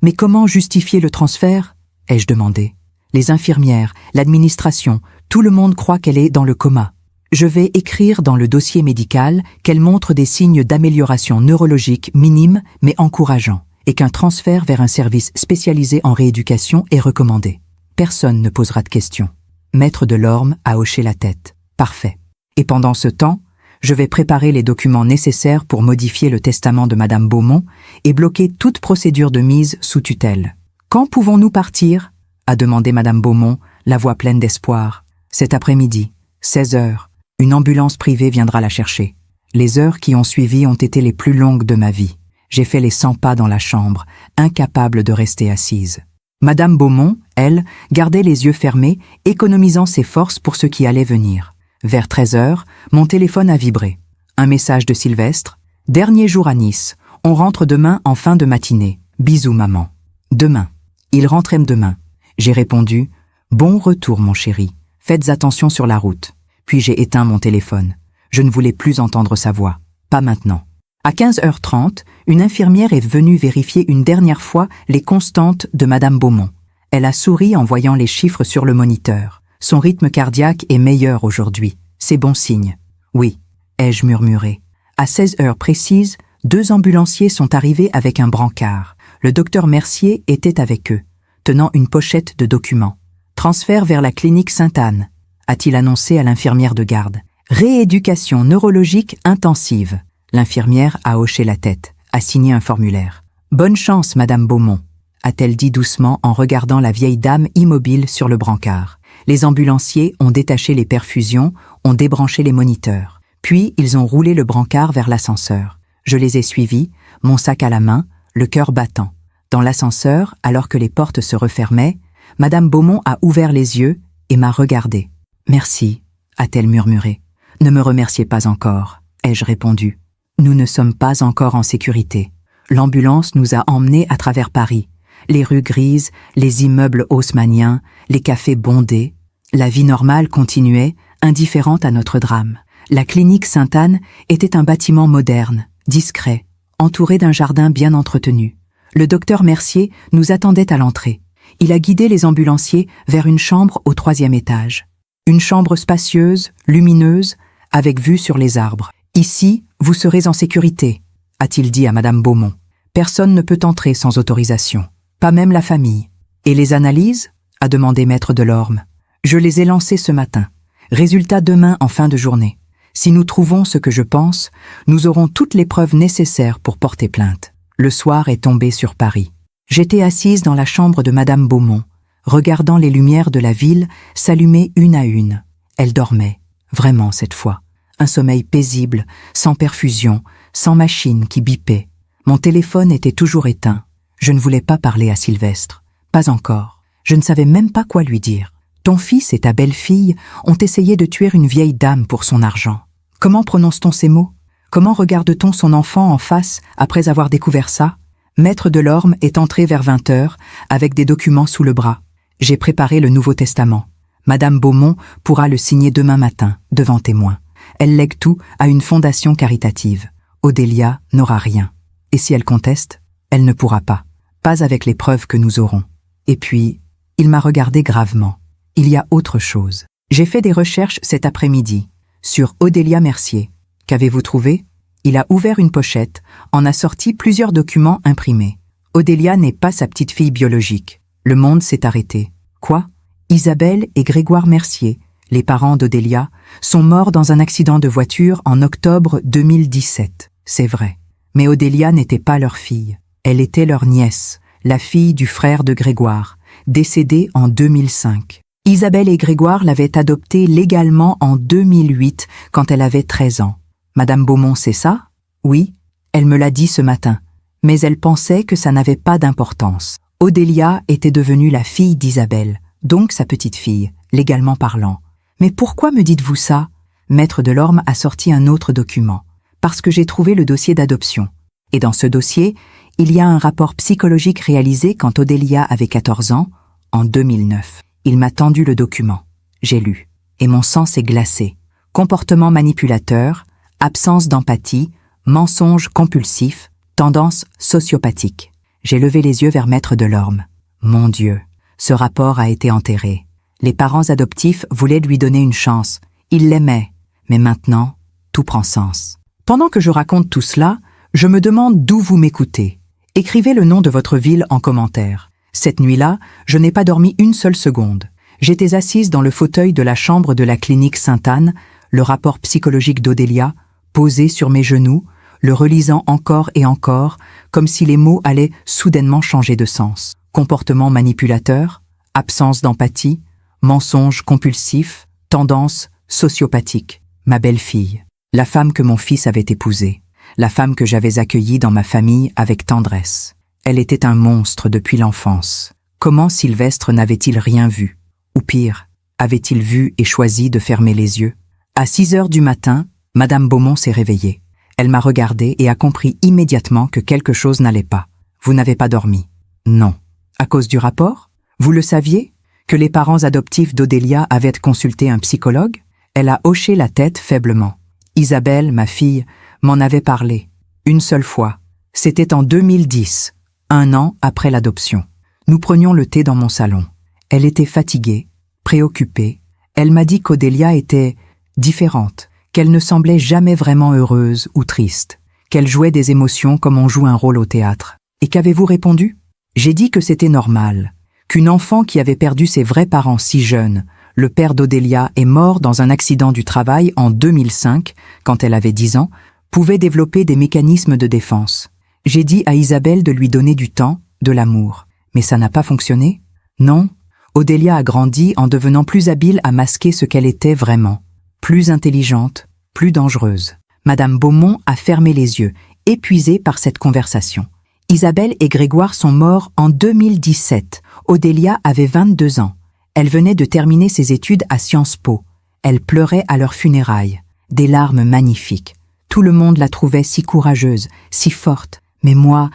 Mais comment justifier le transfert? Ai-je demandé. Les infirmières, l'administration, tout le monde croit qu'elle est dans le coma. Je vais écrire dans le dossier médical qu'elle montre des signes d'amélioration neurologique minimes mais encourageants et qu'un transfert vers un service spécialisé en rééducation est recommandé. Personne ne posera de questions. Maître Delorme a hoché la tête. Parfait. Et pendant ce temps, Je vais préparer les documents nécessaires pour modifier le testament de Madame Beaumont et bloquer toute procédure de mise sous tutelle. Quand pouvons-nous partir ? A demandé Madame Beaumont, la voix pleine d'espoir. Cet après-midi, 16 heures, une ambulance privée viendra la chercher. Les heures qui ont suivi ont été les plus longues de ma vie. J'ai fait les 100 pas dans la chambre, incapable de rester assise. Madame Beaumont, elle, gardait les yeux fermés, économisant ses forces pour ce qui allait venir. Vers 13 heures, mon téléphone a vibré. Un message de Sylvestre. « Dernier jour à Nice. On rentre demain en fin de matinée. Bisous maman. » Demain. Il rentrait demain. J'ai répondu « Bon retour mon chéri. Faites attention sur la route. » Puis j'ai éteint mon téléphone. Je ne voulais plus entendre sa voix. Pas maintenant. À 15h30, une infirmière est venue vérifier une dernière fois les constantes de Madame Beaumont. Elle a souri en voyant les chiffres sur le moniteur. Son rythme cardiaque est meilleur aujourd'hui. C'est bon signe. Oui, ai-je murmuré. À 16 heures précises, 2 ambulanciers sont arrivés avec un brancard. Le docteur Mercier était avec eux, tenant une pochette de documents. Transfert vers la clinique Sainte-Anne, a-t-il annoncé à l'infirmière de garde. Rééducation neurologique intensive. L'infirmière a hoché la tête, a signé un formulaire. Bonne chance, Madame Beaumont, a-t-elle dit doucement en regardant la vieille dame immobile sur le brancard. Les ambulanciers ont détaché les perfusions, ont débranché les moniteurs. Puis, ils ont roulé le brancard vers l'ascenseur. Je les ai suivis, mon sac à la main, le cœur battant. Dans l'ascenseur, alors que les portes se refermaient, Madame Beaumont a ouvert les yeux et m'a regardé. « Merci », a-t-elle murmuré. « Ne me remerciez pas encore », ai-je répondu. Nous ne sommes pas encore en sécurité. L'ambulance nous a emmenés à travers Paris. Les rues grises, les immeubles haussmanniens, les cafés bondés. La vie normale continuait, indifférente à notre drame. La clinique Sainte-Anne était un bâtiment moderne, discret, entouré d'un jardin bien entretenu. Le docteur Mercier nous attendait à l'entrée. Il a guidé les ambulanciers vers une chambre au 3e étage. Une chambre spacieuse, lumineuse, avec vue sur les arbres. « Ici, vous serez en sécurité », a-t-il dit à Madame Beaumont. « Personne ne peut entrer sans autorisation. Pas même la famille. »« Et les analyses ?» a demandé Maître Delorme. « Je les ai lancées ce matin. Résultat demain en fin de journée. Si nous trouvons ce que je pense, nous aurons toutes les preuves nécessaires pour porter plainte. » Le soir est tombé sur Paris. J'étais assise dans la chambre de Madame Beaumont, regardant les lumières de la ville s'allumer une à une. Elle dormait, vraiment cette fois. Un sommeil paisible, sans perfusion, sans machine qui bipait. Mon téléphone était toujours éteint. Je ne voulais pas parler à Sylvestre. Pas encore. Je ne savais même pas quoi lui dire. Ton fils et ta belle-fille ont essayé de tuer une vieille dame pour son argent. Comment prononce-t-on ces mots ? Comment regarde-t-on son enfant en face après avoir découvert ça ? Maître Delorme est entré vers 20h avec des documents sous le bras. J'ai préparé le Nouveau Testament. Madame Beaumont pourra le signer demain matin, devant témoins. Elle lègue tout à une fondation caritative. Odélia n'aura rien. Et si elle conteste, elle ne pourra pas. Pas avec les preuves que nous aurons. Et puis, il m'a regardé gravement. Il y a autre chose. J'ai fait des recherches cet après-midi sur Odélia Mercier. Qu'avez-vous trouvé ? Il a ouvert une pochette, en a sorti plusieurs documents imprimés. Odélia n'est pas sa petite fille biologique. Le monde s'est arrêté. Quoi ? Isabelle et Grégoire Mercier, les parents d'Odélia, sont morts dans un accident de voiture en octobre 2017. C'est vrai. Mais Odélia n'était pas leur fille. Elle était leur nièce, la fille du frère de Grégoire, décédée en 2005. Isabelle et Grégoire l'avaient adoptée légalement en 2008, quand elle avait 13 ans. Madame Beaumont sait ça ? Oui, elle me l'a dit ce matin, mais elle pensait que ça n'avait pas d'importance. Odélia était devenue la fille d'Isabelle, donc sa petite-fille, légalement parlant. Mais pourquoi me dites-vous ça ? Maître Delorme a sorti un autre document. Parce que j'ai trouvé le dossier d'adoption. Et dans ce dossier, il y a un rapport psychologique réalisé quand Odélia avait 14 ans, en 2009. Il m'a tendu le document. J'ai lu. Et mon sang s'est glacé. Comportement manipulateur, absence d'empathie, mensonge compulsif, tendance sociopathique. J'ai levé les yeux vers Maître Delorme. Mon Dieu, ce rapport a été enterré. Les parents adoptifs voulaient lui donner une chance. Ils l'aimaient. Mais maintenant, tout prend sens. Pendant que je raconte tout cela, je me demande d'où vous m'écoutez. Écrivez le nom de votre ville en commentaire. Cette nuit-là, je n'ai pas dormi une seule seconde. J'étais assise dans le fauteuil de la chambre de la clinique Sainte-Anne, le rapport psychologique d'Odélia, posé sur mes genoux, le relisant encore et encore, comme si les mots allaient soudainement changer de sens. Comportement manipulateur, absence d'empathie, mensonge compulsif, tendance sociopathique. Ma belle-fille, la femme que mon fils avait épousée, la femme que j'avais accueillie dans ma famille avec tendresse. Elle était un monstre depuis l'enfance. Comment Sylvestre n'avait-il rien vu? Ou pire, avait-il vu et choisi de fermer les yeux? À 6 heures du matin, Madame Beaumont s'est réveillée. Elle m'a regardé et a compris immédiatement que quelque chose n'allait pas. Vous n'avez pas dormi? Non. À cause du rapport? Vous le saviez? Que les parents adoptifs d'Odélia avaient consulté un psychologue? Elle a hoché la tête faiblement. Isabelle, ma fille, m'en avait parlé. Une seule fois. C'était en 2010, 1 an après l'adoption. Nous prenions le thé dans mon salon. Elle était fatiguée, préoccupée. Elle m'a dit qu'Odélia était différente, qu'elle ne semblait jamais vraiment heureuse ou triste, qu'elle jouait des émotions comme on joue un rôle au théâtre. Et qu'avez-vous répondu? J'ai dit que c'était normal, qu'une enfant qui avait perdu ses vrais parents si jeune, le père d'Odélia est mort dans un accident du travail en 2005, quand elle avait 10 ans, pouvait développer des mécanismes de défense. J'ai dit à Isabelle de lui donner du temps, de l'amour. Mais ça n'a pas fonctionné? Non. Odélia a grandi en devenant plus habile à masquer ce qu'elle était vraiment. Plus intelligente, plus dangereuse. Madame Beaumont a fermé les yeux, épuisée par cette conversation. Isabelle et Grégoire sont morts en 2017. Odélia avait 22 ans. Elle venait de terminer ses études à Sciences Po. Elle pleurait à leurs funérailles. Des larmes magnifiques. Tout le monde la trouvait si courageuse, si forte. Mais moi,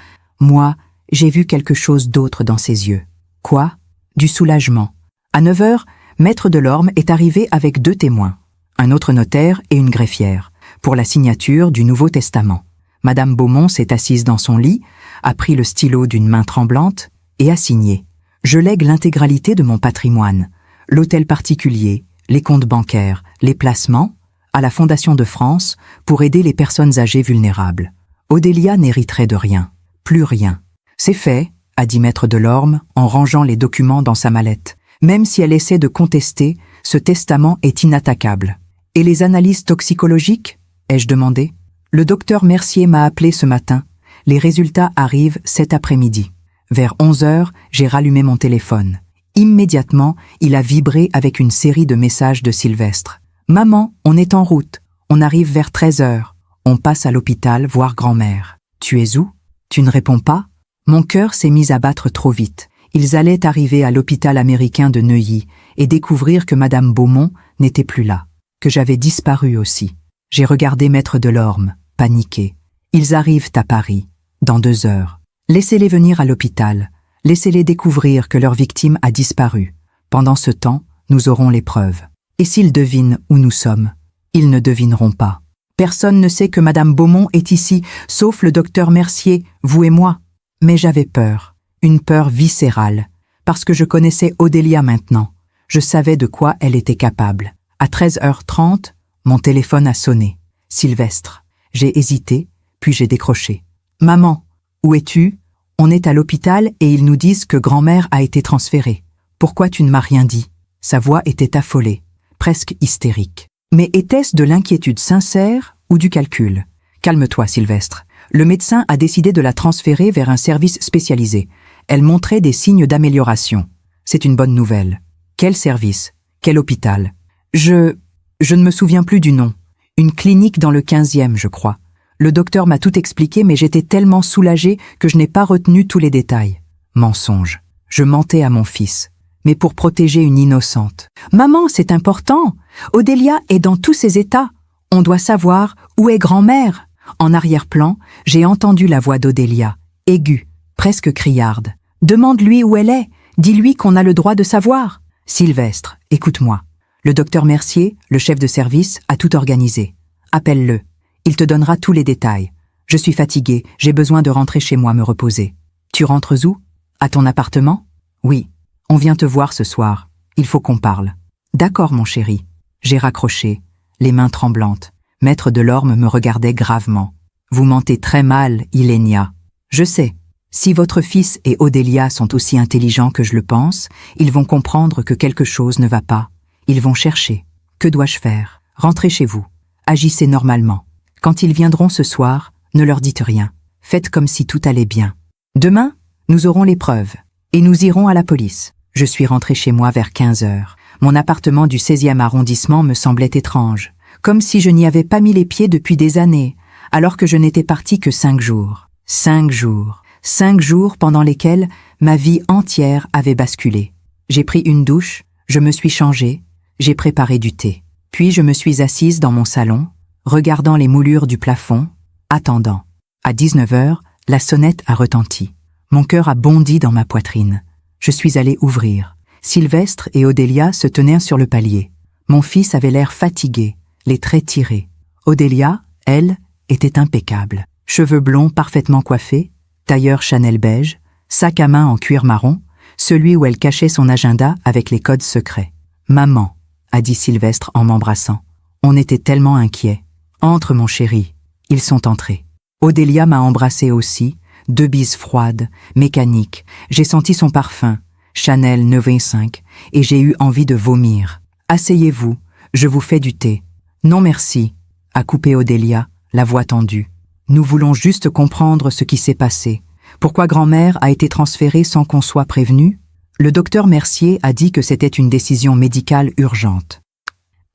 j'ai vu quelque chose d'autre dans ses yeux. Quoi? Du soulagement. À 9 heures, Maître Delorme est arrivé avec 2 témoins, un autre notaire et une greffière, pour la signature du Nouveau Testament. Madame Beaumont s'est assise dans son lit, a pris le stylo d'une main tremblante et a signé. Je lègue l'intégralité de mon patrimoine, l'hôtel particulier, les comptes bancaires, les placements, à la Fondation de France pour aider les personnes âgées vulnérables. Odélia n'hériterait de rien, plus rien. C'est fait, a dit Maître Delorme en rangeant les documents dans sa mallette. Même si elle essaie de contester, ce testament est inattaquable. Et les analyses toxicologiques? Ai-je demandé. Le docteur Mercier m'a appelé ce matin. Les résultats arrivent cet après-midi. Vers 11 heures, j'ai rallumé mon téléphone. Immédiatement, il a vibré avec une série de messages de Sylvestre. « Maman, on est en route. On arrive vers 13 heures. On passe à l'hôpital voir grand-mère. Tu es où? Tu ne réponds pas ?» Mon cœur s'est mis à battre trop vite. Ils allaient arriver à l'hôpital américain de Neuilly et découvrir que Madame Beaumont n'était plus là, que j'avais disparu aussi. J'ai regardé Maître Delorme, paniqué. Ils arrivent à Paris, dans 2 heures. Laissez-les venir à l'hôpital. Laissez-les découvrir que leur victime a disparu. Pendant ce temps, nous aurons les preuves. Et s'ils devinent où nous sommes? Ils ne devineront pas. Personne ne sait que Madame Beaumont est ici, sauf le docteur Mercier, vous et moi. Mais j'avais peur, une peur viscérale, parce que je connaissais Odélia maintenant. Je savais de quoi elle était capable. À 13h30, mon téléphone a sonné. Sylvestre. J'ai hésité, puis j'ai décroché. « Maman, où es-tu? On est à l'hôpital et ils nous disent que grand-mère a été transférée. Pourquoi tu ne m'as rien dit ?» Sa voix était affolée, presque hystérique. Mais était-ce de l'inquiétude sincère ou du calcul? Calme-toi, Sylvestre. Le médecin a décidé de la transférer vers un service spécialisé. Elle montrait des signes d'amélioration. C'est une bonne nouvelle. Quel service? Quel hôpital? Je ne me souviens plus du nom. Une clinique dans le 15e, je crois. Le docteur m'a tout expliqué, mais j'étais tellement soulagée que je n'ai pas retenu tous les détails. Mensonge. Je mentais à mon fils. Mais pour protéger une innocente. « Maman, c'est important. Odélia est dans tous ses états. On doit savoir où est grand-mère. » En arrière-plan, j'ai entendu la voix d'Odélia, aiguë, presque criarde. « Demande-lui où elle est. Dis-lui qu'on a le droit de savoir. » Sylvestre, écoute-moi. Le docteur Mercier, le chef de service, a tout organisé. Appelle-le. Il te donnera tous les détails. Je suis fatiguée, j'ai besoin de rentrer chez moi me reposer. Tu rentres où? À ton appartement? Oui. On vient te voir ce soir. Il faut qu'on parle. D'accord, mon chéri. J'ai raccroché, les mains tremblantes. Maître Delorme me regardait gravement. Vous mentez très mal, Ilénia. Je sais. Si votre fils et Odélia sont aussi intelligents que je le pense, ils vont comprendre que quelque chose ne va pas. Ils vont chercher. Que dois-je faire? Rentrez chez vous. Agissez normalement. Quand ils viendront ce soir, ne leur dites rien. Faites comme si tout allait bien. Demain, nous aurons les preuves. Et nous irons à la police. Je suis rentré chez moi vers 15 heures. Mon appartement du 16e arrondissement me semblait étrange. Comme si je n'y avais pas mis les pieds depuis des années, alors que je n'étais parti que 5 jours. 5 jours. 5 jours pendant lesquels ma vie entière avait basculé. J'ai pris une douche, je me suis changée, j'ai préparé du thé. Puis je me suis assise dans mon salon, regardant les moulures du plafond, attendant. À 19 heures, la sonnette a retenti. Mon cœur a bondi dans ma poitrine. Je suis allée ouvrir. Sylvestre et Odélia se tenaient sur le palier. Mon fils avait l'air fatigué, les traits tirés. Odélia, elle, était impeccable. Cheveux blonds parfaitement coiffés, tailleur Chanel beige, sac à main en cuir marron, celui où elle cachait son agenda avec les codes secrets. « Maman », a dit Sylvestre en m'embrassant. On était tellement inquiets. « Entre, mon chéri. » Ils sont entrés. Odélia m'a embrassée aussi, 2 bises froides, mécaniques. J'ai senti son parfum, Chanel 925, et j'ai eu envie de vomir. « Asseyez-vous, je vous fais du thé. »« Non merci », a coupé Odélia, la voix tendue. « Nous voulons juste comprendre ce qui s'est passé. Pourquoi grand-mère a été transférée sans qu'on soit prévenu ? Le docteur Mercier a dit que c'était une décision médicale urgente. »«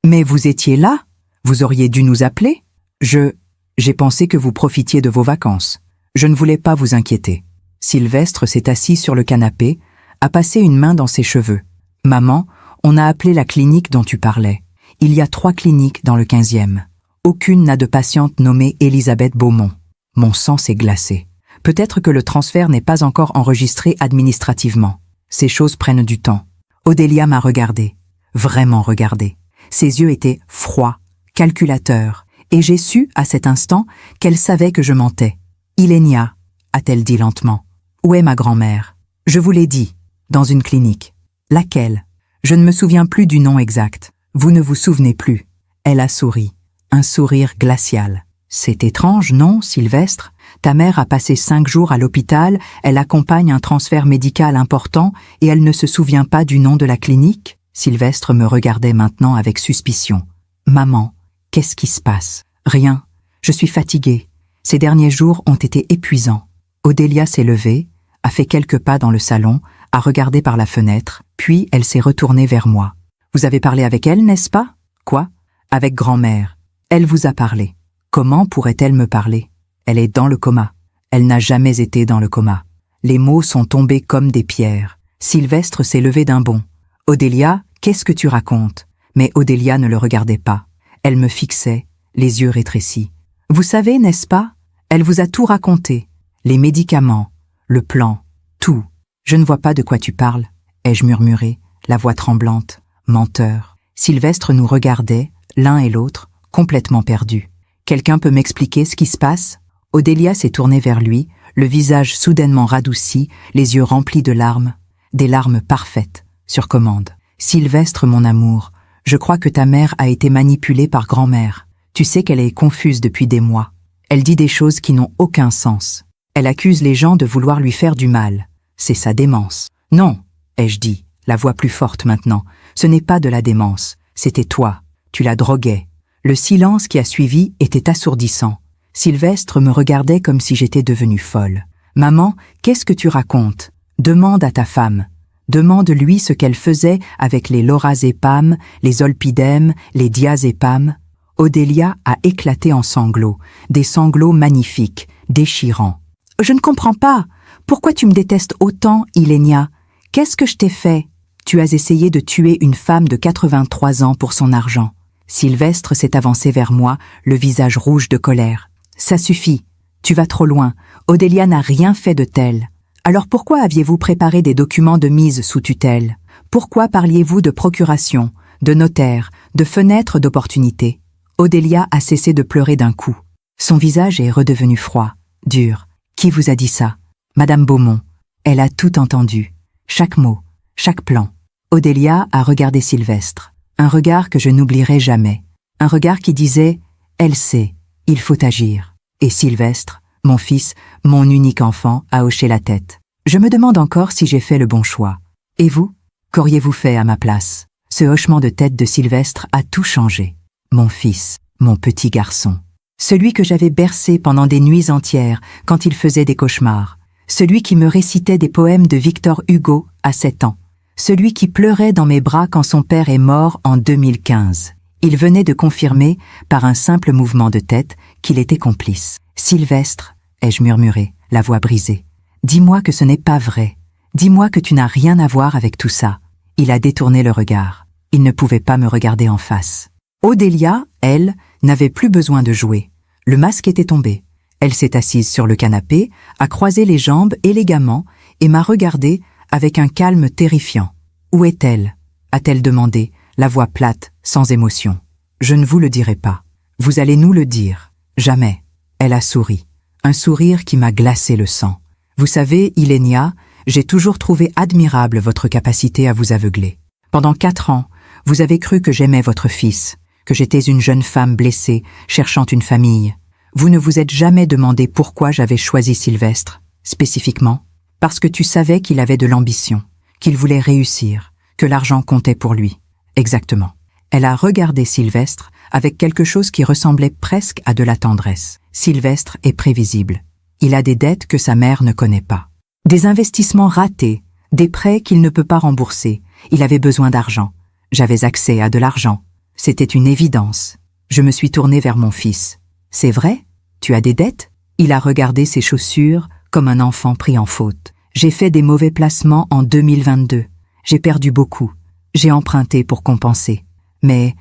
Mais vous étiez là ? Vous auriez dû nous appeler ? » J'ai pensé que vous profitiez de vos vacances. Je ne voulais pas vous inquiéter. Sylvestre s'est assis sur le canapé, a passé une main dans ses cheveux. « Maman, on a appelé la clinique dont tu parlais. Il y a 3 cliniques dans le 15e. Aucune n'a de patiente nommée Elisabeth Beaumont. » Mon sang s'est glacé. Peut-être que le transfert n'est pas encore enregistré administrativement. Ces choses prennent du temps. Odélia m'a regardé. Vraiment regardé. Ses yeux étaient froids, calculateurs, et j'ai su, à cet instant, qu'elle savait que je mentais. « Ilenia », a-t-elle dit lentement. « Où est ma grand-mère ?»« Je vous l'ai dit, dans une clinique. »« Laquelle ?»« Je ne me souviens plus du nom exact. Vous ne vous souvenez plus. » Elle a souri. Un sourire glacial. « C'est étrange, non, Sylvestre ? Ta mère a passé 5 jours à l'hôpital, elle accompagne un transfert médical important et elle ne se souvient pas du nom de la clinique ?» Sylvestre me regardait maintenant avec suspicion. « Maman, qu'est-ce qui se passe ? » « Rien. Je suis fatiguée. Ces derniers jours ont été épuisants. » Odélia s'est levée, a fait quelques pas dans le salon, a regardé par la fenêtre, puis elle s'est retournée vers moi. « Vous avez parlé avec elle, n'est-ce pas ? »« Quoi ? » ?»« Avec grand-mère. Elle vous a parlé. » « Comment pourrait-elle me parler ? Elle est dans le coma. Elle n'a jamais été dans le coma. » Les mots sont tombés comme des pierres. Sylvestre s'est levé d'un bond. « Odélia, qu'est-ce que tu racontes ?» Mais Odélia ne le regardait pas. Elle me fixait, les yeux rétrécis. « Vous savez, n'est-ce pas ? Elle vous a tout raconté. Les médicaments, le plan, tout. »« Je ne vois pas de quoi tu parles, » ai-je murmuré, la voix tremblante. « Menteur. » Sylvestre nous regardait, l'un et l'autre, complètement perdus. « Quelqu'un peut m'expliquer ce qui se passe ?» Odélia s'est tournée vers lui, le visage soudainement radouci, les yeux remplis de larmes, des larmes parfaites, sur commande. « Sylvestre, mon amour, je crois que ta mère a été manipulée par grand-mère. Tu sais qu'elle est confuse depuis des mois. Elle dit des choses qui n'ont aucun sens. Elle accuse les gens de vouloir lui faire du mal. C'est sa démence. »« Non, » ai-je dit, la voix plus forte maintenant, ce n'est pas de la démence, c'était toi, tu la droguais. » Le silence qui a suivi était assourdissant. Sylvestre me regardait comme si j'étais devenue folle. « Maman, qu'est-ce que tu racontes ? Demande à ta femme. Demande-lui ce qu'elle faisait avec les lorazépam, les zolpidem, les diazépam. » Odélia a éclaté en sanglots, des sanglots magnifiques, déchirants. « Je ne comprends pas. Pourquoi tu me détestes autant, Ilenia ? Qu'est-ce que je t'ai fait ? Tu as essayé de tuer une femme de 83 ans pour son argent. » Sylvestre s'est avancé vers moi, le visage rouge de colère. « Ça suffit. Tu vas trop loin. Odélia n'a rien fait de tel. Alors pourquoi aviez-vous préparé des documents de mise sous tutelle ? Pourquoi parliez-vous de procuration, de notaire, de fenêtre d'opportunité ?» Odélia a cessé de pleurer d'un coup. Son visage est redevenu froid, dur. « Qui vous a dit ça ? Madame Beaumont. Elle a tout entendu. Chaque mot, chaque plan. » Odélia a regardé Sylvestre. Un regard que je n'oublierai jamais. Un regard qui disait « Elle sait, il faut agir. » Et Sylvestre, mon fils, mon unique enfant, a hoché la tête. Je me demande encore si j'ai fait le bon choix. Et vous ? Qu'auriez-vous fait à ma place ? Ce hochement de tête de Sylvestre a tout changé. Mon fils, mon petit garçon. Celui que j'avais bercé pendant des nuits entières quand il faisait des cauchemars. Celui qui me récitait des poèmes de Victor Hugo à 7 ans. Celui qui pleurait dans mes bras quand son père est mort en 2015. Il venait de confirmer, par un simple mouvement de tête, qu'il était complice. « Sylvestre », ai-je murmuré, la voix brisée. « Dis-moi que ce n'est pas vrai. Dis-moi que tu n'as rien à voir avec tout ça. » Il a détourné le regard. Il ne pouvait pas me regarder en face. Odélia, elle, n'avait plus besoin de jouer. Le masque était tombé. Elle s'est assise sur le canapé, a croisé les jambes élégamment et m'a regardé avec un calme terrifiant. « Où est-elle » a-t-elle demandé, la voix plate, sans émotion. « Je ne vous le dirai pas. Vous allez nous le dire. Jamais. » Elle a souri. Un sourire qui m'a glacé le sang. « Vous savez, Ilenia, j'ai toujours trouvé admirable votre capacité à vous aveugler. Pendant 4 ans, vous avez cru que j'aimais votre fils, que j'étais une jeune femme blessée, cherchant une famille. Vous ne vous êtes jamais demandé pourquoi j'avais choisi Sylvestre, spécifiquement, parce que tu savais qu'il avait de l'ambition, qu'il voulait réussir, que l'argent comptait pour lui. Exactement. » Elle a regardé Sylvestre avec quelque chose qui ressemblait presque à de la tendresse. Sylvestre est prévisible. Il a des dettes que sa mère ne connaît pas. Des investissements ratés, des prêts qu'il ne peut pas rembourser. Il avait besoin d'argent. J'avais accès à de l'argent. C'était une évidence. Je me suis tournée vers mon fils. « C'est vrai? Tu as des dettes ?» Il a regardé ses chaussures comme un enfant pris en faute. « J'ai fait des mauvais placements en 2022. J'ai perdu beaucoup. J'ai emprunté pour compenser. Mais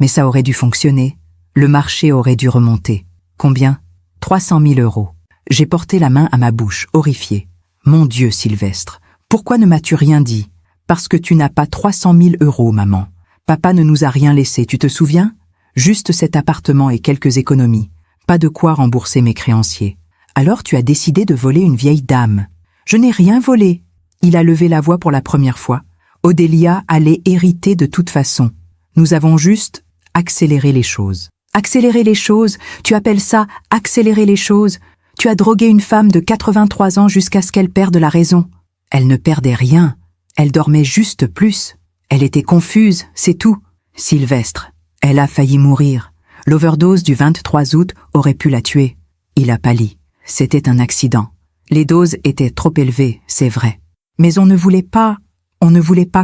ça aurait dû fonctionner. Le marché aurait dû remonter. Combien? 300 000 €. J'ai porté la main à ma bouche, horrifiée. Mon Dieu, Sylvestre, pourquoi ne m'as-tu rien dit? Parce que tu n'as pas 300 000 €, maman. Papa ne nous a rien laissé, tu te souviens? Juste cet appartement et quelques économies. Pas de quoi rembourser mes créanciers. Alors tu as décidé de voler une vieille dame. Je n'ai rien volé. Il a levé la voix pour la première fois. Odélia allait hériter de toute façon. Nous avons juste accéléré les choses. Accélérer les choses? Tu appelles ça accélérer les choses? Tu as drogué une femme de 83 ans jusqu'à ce qu'elle perde la raison. Elle ne perdait rien. Elle dormait juste plus. Elle était confuse, c'est tout. Sylvestre, elle a failli mourir. L'overdose du 23 août aurait pu la tuer. Il a pâli. C'était un accident. Les doses étaient trop élevées, c'est vrai. Mais on ne voulait pas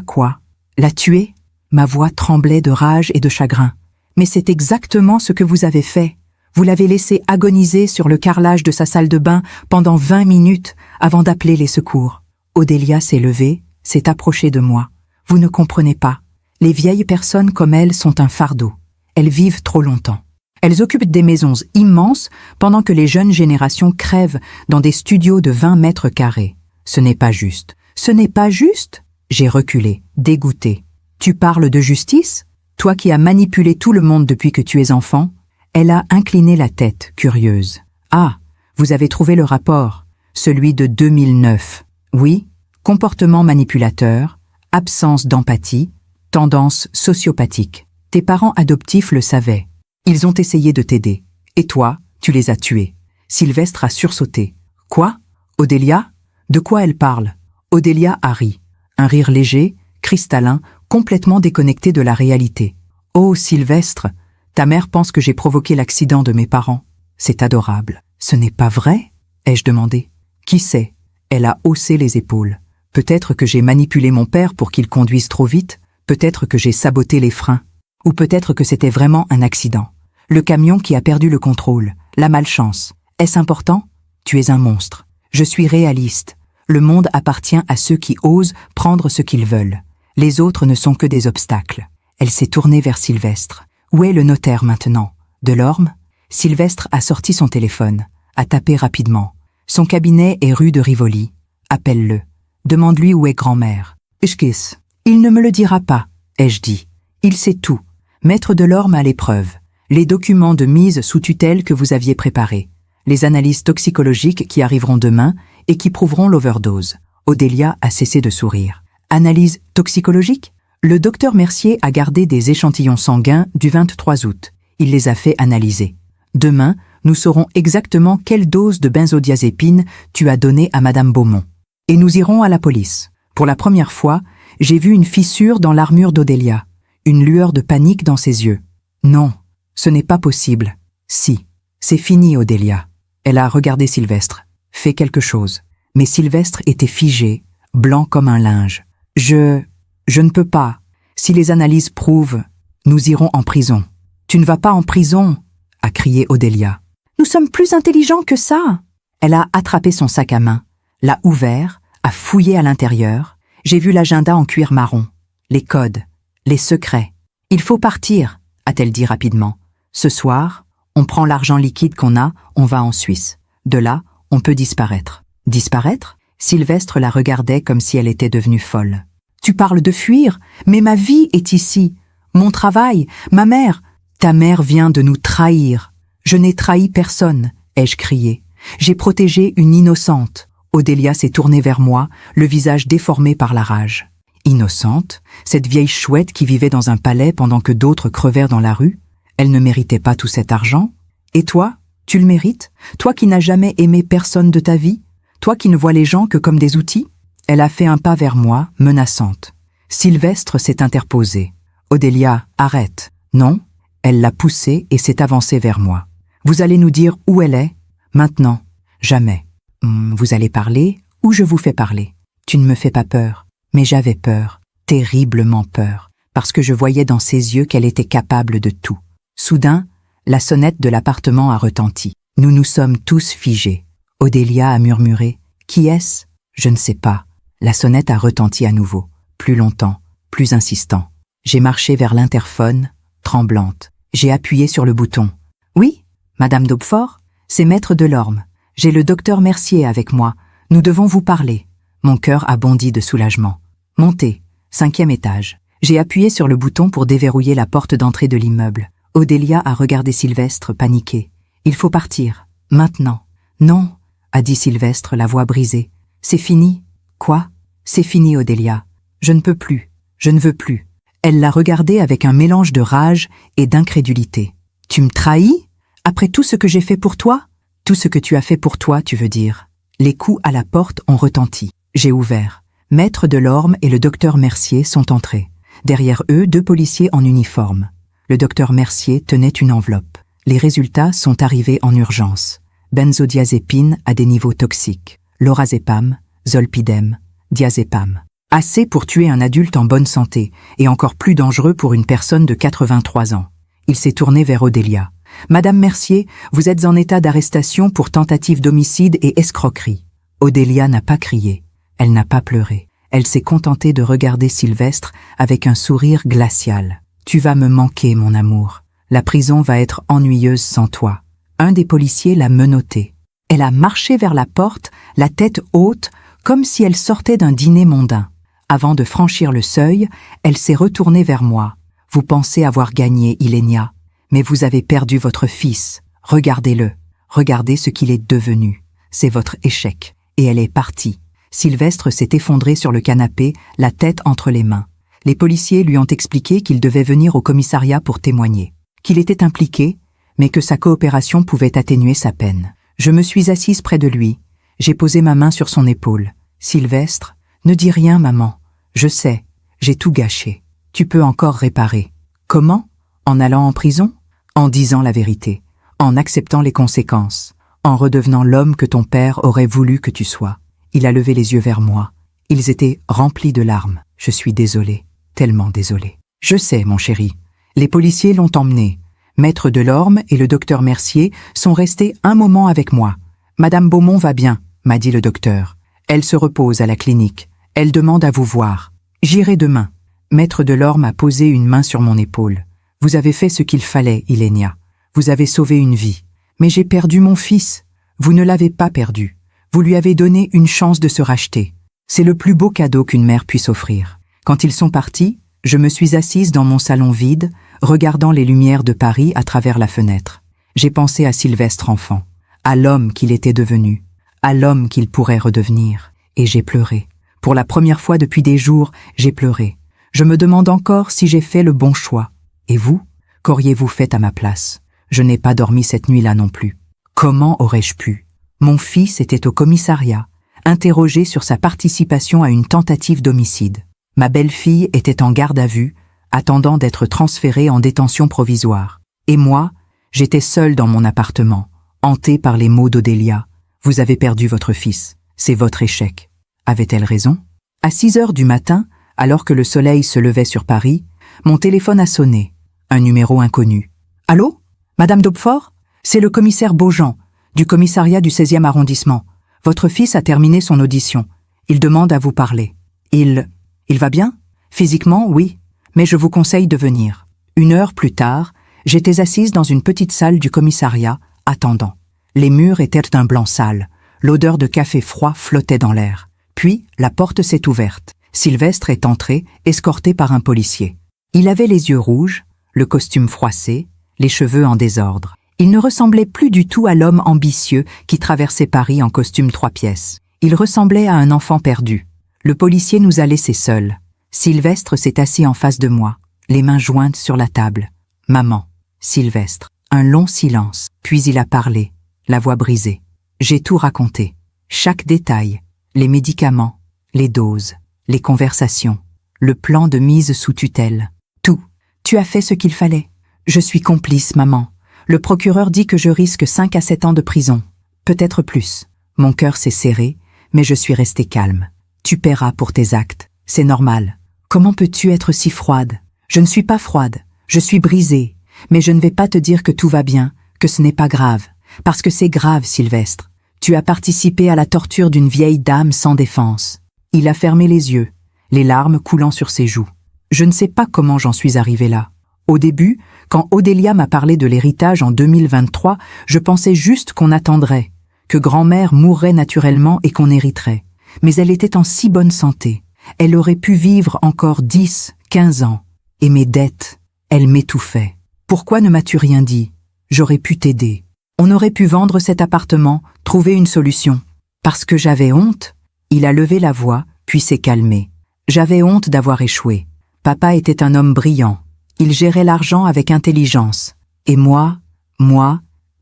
quoi? La tuer? Ma voix tremblait de rage et de chagrin. Mais c'est exactement ce que vous avez fait. Vous l'avez laissée agoniser sur le carrelage de sa salle de bain pendant 20 minutes avant d'appeler les secours. Odélia s'est levée, s'est approchée de moi. Vous ne comprenez pas. Les vieilles personnes comme elle sont un fardeau. Elles vivent trop longtemps. Elles occupent des maisons immenses pendant que les jeunes générations crèvent dans des studios de 20 mètres carrés. Ce n'est pas juste. Ce n'est pas juste? J'ai reculé, dégoûtée. Tu parles de justice? Toi qui as manipulé tout le monde depuis que tu es enfant? Elle a incliné la tête, curieuse. Ah, vous avez trouvé le rapport, celui de 2009. Oui, comportement manipulateur, absence d'empathie, tendance sociopathique. Tes parents adoptifs le savaient. Ils ont essayé de t'aider. Et toi, tu les as tués. Sylvestre a sursauté. Quoi? Odélia? De quoi elle parle? Odélia a ri. Un rire léger, cristallin, complètement déconnecté de la réalité. Oh, Sylvestre, ta mère pense que j'ai provoqué l'accident de mes parents. C'est adorable. Ce n'est pas vrai? Ai-je demandé. Qui sait? Elle a haussé les épaules. Peut-être que j'ai manipulé mon père pour qu'il conduise trop vite, peut-être que j'ai saboté les freins, ou peut-être que c'était vraiment un accident. Le camion qui a perdu le contrôle, la malchance. Est-ce important? Tu es un monstre. Je suis réaliste. Le monde appartient à ceux qui osent prendre ce qu'ils veulent. Les autres ne sont que des obstacles. Elle s'est tournée vers Sylvestre. Où est le notaire maintenant? Delorme? Sylvestre a sorti son téléphone, a tapé rapidement. Son cabinet est rue de Rivoli. Appelle-le. Demande-lui où est grand-mère. Ushkis. Il ne me le dira pas, ai-je dit. Il sait tout. Maître Delorme à l'épreuve. Les documents de mise sous tutelle que vous aviez préparés. Les analyses toxicologiques qui arriveront demain et qui prouveront l'overdose. Odélia a cessé de sourire. Analyse toxicologique? Le docteur Mercier a gardé des échantillons sanguins du 23 août. Il les a fait analyser. Demain, nous saurons exactement quelle dose de benzodiazépine tu as donnée à Madame Beaumont. Et nous irons à la police. Pour la première fois, j'ai vu une fissure dans l'armure d'Odélia, une lueur de panique dans ses yeux. Non, ce n'est pas possible. Si. C'est fini, Odélia. Elle a regardé Sylvestre, fait quelque chose. Mais Sylvestre était figé, blanc comme un linge. Je ne peux pas. Si les analyses prouvent, nous irons en prison. Tu ne vas pas en prison, a crié Odélia. Nous sommes plus intelligents que ça. Elle a attrapé son sac à main, l'a ouvert, a fouillé à l'intérieur. J'ai vu l'agenda en cuir marron, les codes, les secrets. Il faut partir, a-t-elle dit rapidement. Ce soir, on prend l'argent liquide qu'on a, on va en Suisse. De là, on peut disparaître. Disparaître? Sylvestre la regardait comme si elle était devenue folle. Tu parles de fuir, mais ma vie est ici. Mon travail, ma mère. Ta mère vient de nous trahir. Je n'ai trahi personne, ai-je crié. J'ai protégé une innocente. Odélia s'est tournée vers moi, le visage déformé par la rage. Innocente, cette vieille chouette qui vivait dans un palais pendant que d'autres crevèrent dans la rue, elle ne méritait pas tout cet argent. Et toi, tu le mérites? Toi qui n'as jamais aimé personne de ta vie? Toi qui ne vois les gens que comme des outils? Elle a fait un pas vers moi, menaçante. Sylvestre s'est interposé. Odélia, arrête. Non, elle l'a poussée et s'est avancée vers moi. Vous allez nous dire où elle est? Maintenant, jamais. Vous allez parler ou je vous fais parler? Tu ne me fais pas peur, mais j'avais peur, terriblement peur, parce que je voyais dans ses yeux qu'elle était capable de tout. Soudain, la sonnette de l'appartement a retenti. Nous nous sommes tous figés. Odélia a murmuré. Qui est-ce? Je ne sais pas. La sonnette a retenti à nouveau, plus longtemps, plus insistant. J'ai marché vers l'interphone, tremblante. J'ai appuyé sur le bouton. Oui, Madame d'Hautefort, c'est Maître Delorme. J'ai le docteur Mercier avec moi. Nous devons vous parler. Mon cœur a bondi de soulagement. Montez, 5e étage. J'ai appuyé sur le bouton pour déverrouiller la porte d'entrée de l'immeuble. Odélia a regardé Sylvestre, paniqué. Il faut partir, maintenant. Non, a dit Sylvestre, la voix brisée. C'est fini. Quoi? C'est fini, Odélia. Je ne peux plus. Je ne veux plus. Elle l'a regardé avec un mélange de rage et d'incrédulité. Tu me trahis? Après tout ce que j'ai fait pour toi? Tout ce que tu as fait pour toi, tu veux dire. Les coups à la porte ont retenti. J'ai ouvert. Maître Delorme et le docteur Mercier sont entrés. Derrière eux, 2 policiers en uniforme. Le docteur Mercier tenait une enveloppe. Les résultats sont arrivés en urgence. Benzodiazépine à des niveaux toxiques. Lorazépam, zolpidem, diazépam. Assez pour tuer un adulte en bonne santé, et encore plus dangereux pour une personne de 83 ans. Il s'est tourné vers Odélia. « Madame Mercier, vous êtes en état d'arrestation pour tentative d'homicide et escroquerie. » Odélia n'a pas crié. Elle n'a pas pleuré. Elle s'est contentée de regarder Sylvestre avec un sourire glacial. « Tu vas me manquer, mon amour. La prison va être ennuyeuse sans toi. » Un des policiers l'a menottée. Elle a marché vers la porte, la tête haute, comme si elle sortait d'un dîner mondain. Avant de franchir le seuil, elle s'est retournée vers moi. « Vous pensez avoir gagné, Ilenia, mais vous avez perdu votre fils. Regardez-le. Regardez ce qu'il est devenu. C'est votre échec. » Et elle est partie. Sylvestre s'est effondré sur le canapé, la tête entre les mains. Les policiers lui ont expliqué qu'il devait venir au commissariat pour témoigner, qu'il était impliqué, mais que sa coopération pouvait atténuer sa peine. Je me suis assise près de lui. J'ai posé ma main sur son épaule. « Sylvestre, ne dis rien, maman. Je sais, j'ai tout gâché. Tu peux encore réparer. » Comment? En allant en prison? En disant la vérité, en acceptant les conséquences, en redevenant l'homme que ton père aurait voulu que tu sois. Il a levé les yeux vers moi. Ils étaient remplis de larmes. Je suis désolé, tellement désolé. Je sais, mon chéri. Les policiers l'ont emmené. Maître Delorme et le docteur Mercier sont restés un moment avec moi. Madame Beaumont va bien, m'a dit le docteur. Elle se repose à la clinique. Elle demande à vous voir. J'irai demain. Maître Delorme a posé une main sur mon épaule. Vous avez fait ce qu'il fallait, Ilenia. Vous avez sauvé une vie. Mais j'ai perdu mon fils. Vous ne l'avez pas perdu. Vous lui avez donné une chance de se racheter. C'est le plus beau cadeau qu'une mère puisse offrir. Quand ils sont partis, je me suis assise dans mon salon vide, regardant les lumières de Paris à travers la fenêtre. J'ai pensé à Sylvestre enfant, à l'homme qu'il était devenu, à l'homme qu'il pourrait redevenir. Et j'ai pleuré. Pour la première fois depuis des jours, j'ai pleuré. Je me demande encore si j'ai fait le bon choix. Et vous, qu'auriez-vous fait à ma place? Je n'ai pas dormi cette nuit-là non plus. Comment aurais-je pu? Mon fils était au commissariat, interrogé sur sa participation à une tentative d'homicide. Ma belle-fille était en garde à vue, attendant d'être transférée en détention provisoire. Et moi, J'étais seule dans mon appartement, hantée par les mots d'Odélia. Vous avez perdu votre fils. C'est votre échec. Avait-elle raison? À 6 heures du matin, alors que le soleil se levait sur Paris, mon téléphone a sonné. Un numéro inconnu. Allô? Madame Daubefort? C'est le commissaire Beaujean, du commissariat du 16e arrondissement. Votre fils a terminé son audition. Il demande à vous parler. Il va bien? Physiquement, oui, mais je vous conseille de venir. 1 heure plus tard, j'étais assise dans une petite salle du commissariat, attendant. Les murs étaient d'un blanc sale. L'odeur de café froid flottait dans l'air. Puis, la porte s'est ouverte. Sylvestre est entré, escorté par un policier. Il avait les yeux rouges, le costume froissé, les cheveux en désordre. Il ne ressemblait plus du tout à l'homme ambitieux qui traversait Paris en costume 3 pièces. Il ressemblait à un enfant perdu. Le policier nous a laissés seuls. Sylvestre s'est assis en face de moi, les mains jointes sur la table. « Maman. » Sylvestre. Un long silence, puis il a parlé, la voix brisée. J'ai tout raconté. Chaque détail. Les médicaments, les doses, les conversations, le plan de mise sous tutelle. Tout. Tu as fait ce qu'il fallait. Je suis complice, maman. Le procureur dit que je risque 5 à 7 ans de prison. Peut-être plus. Mon cœur s'est serré, mais je suis restée calme. Tu paieras pour tes actes. C'est normal. Comment peux-tu être si froide? Je ne suis pas froide. Je suis brisée. Mais je ne vais pas te dire que tout va bien, que ce n'est pas grave. Parce que c'est grave, Sylvestre. Tu as participé à la torture d'une vieille dame sans défense. Il a fermé les yeux, les larmes coulant sur ses joues. Je ne sais pas comment j'en suis arrivée là. Au début, quand Odélia m'a parlé de l'héritage en 2023, je pensais juste qu'on attendrait, que grand-mère mourrait naturellement et qu'on hériterait. Mais elle était en si bonne santé. Elle aurait pu vivre encore 10, 15 ans. Et mes dettes, elles m'étouffaient. Pourquoi ne m'as-tu rien dit? J'aurais pu t'aider. On aurait pu vendre cet appartement, trouver une solution. Parce que j'avais honte. Il a levé la voix, puis s'est calmé. J'avais honte d'avoir échoué. Papa était un homme brillant. Il gérait l'argent avec intelligence. Et moi,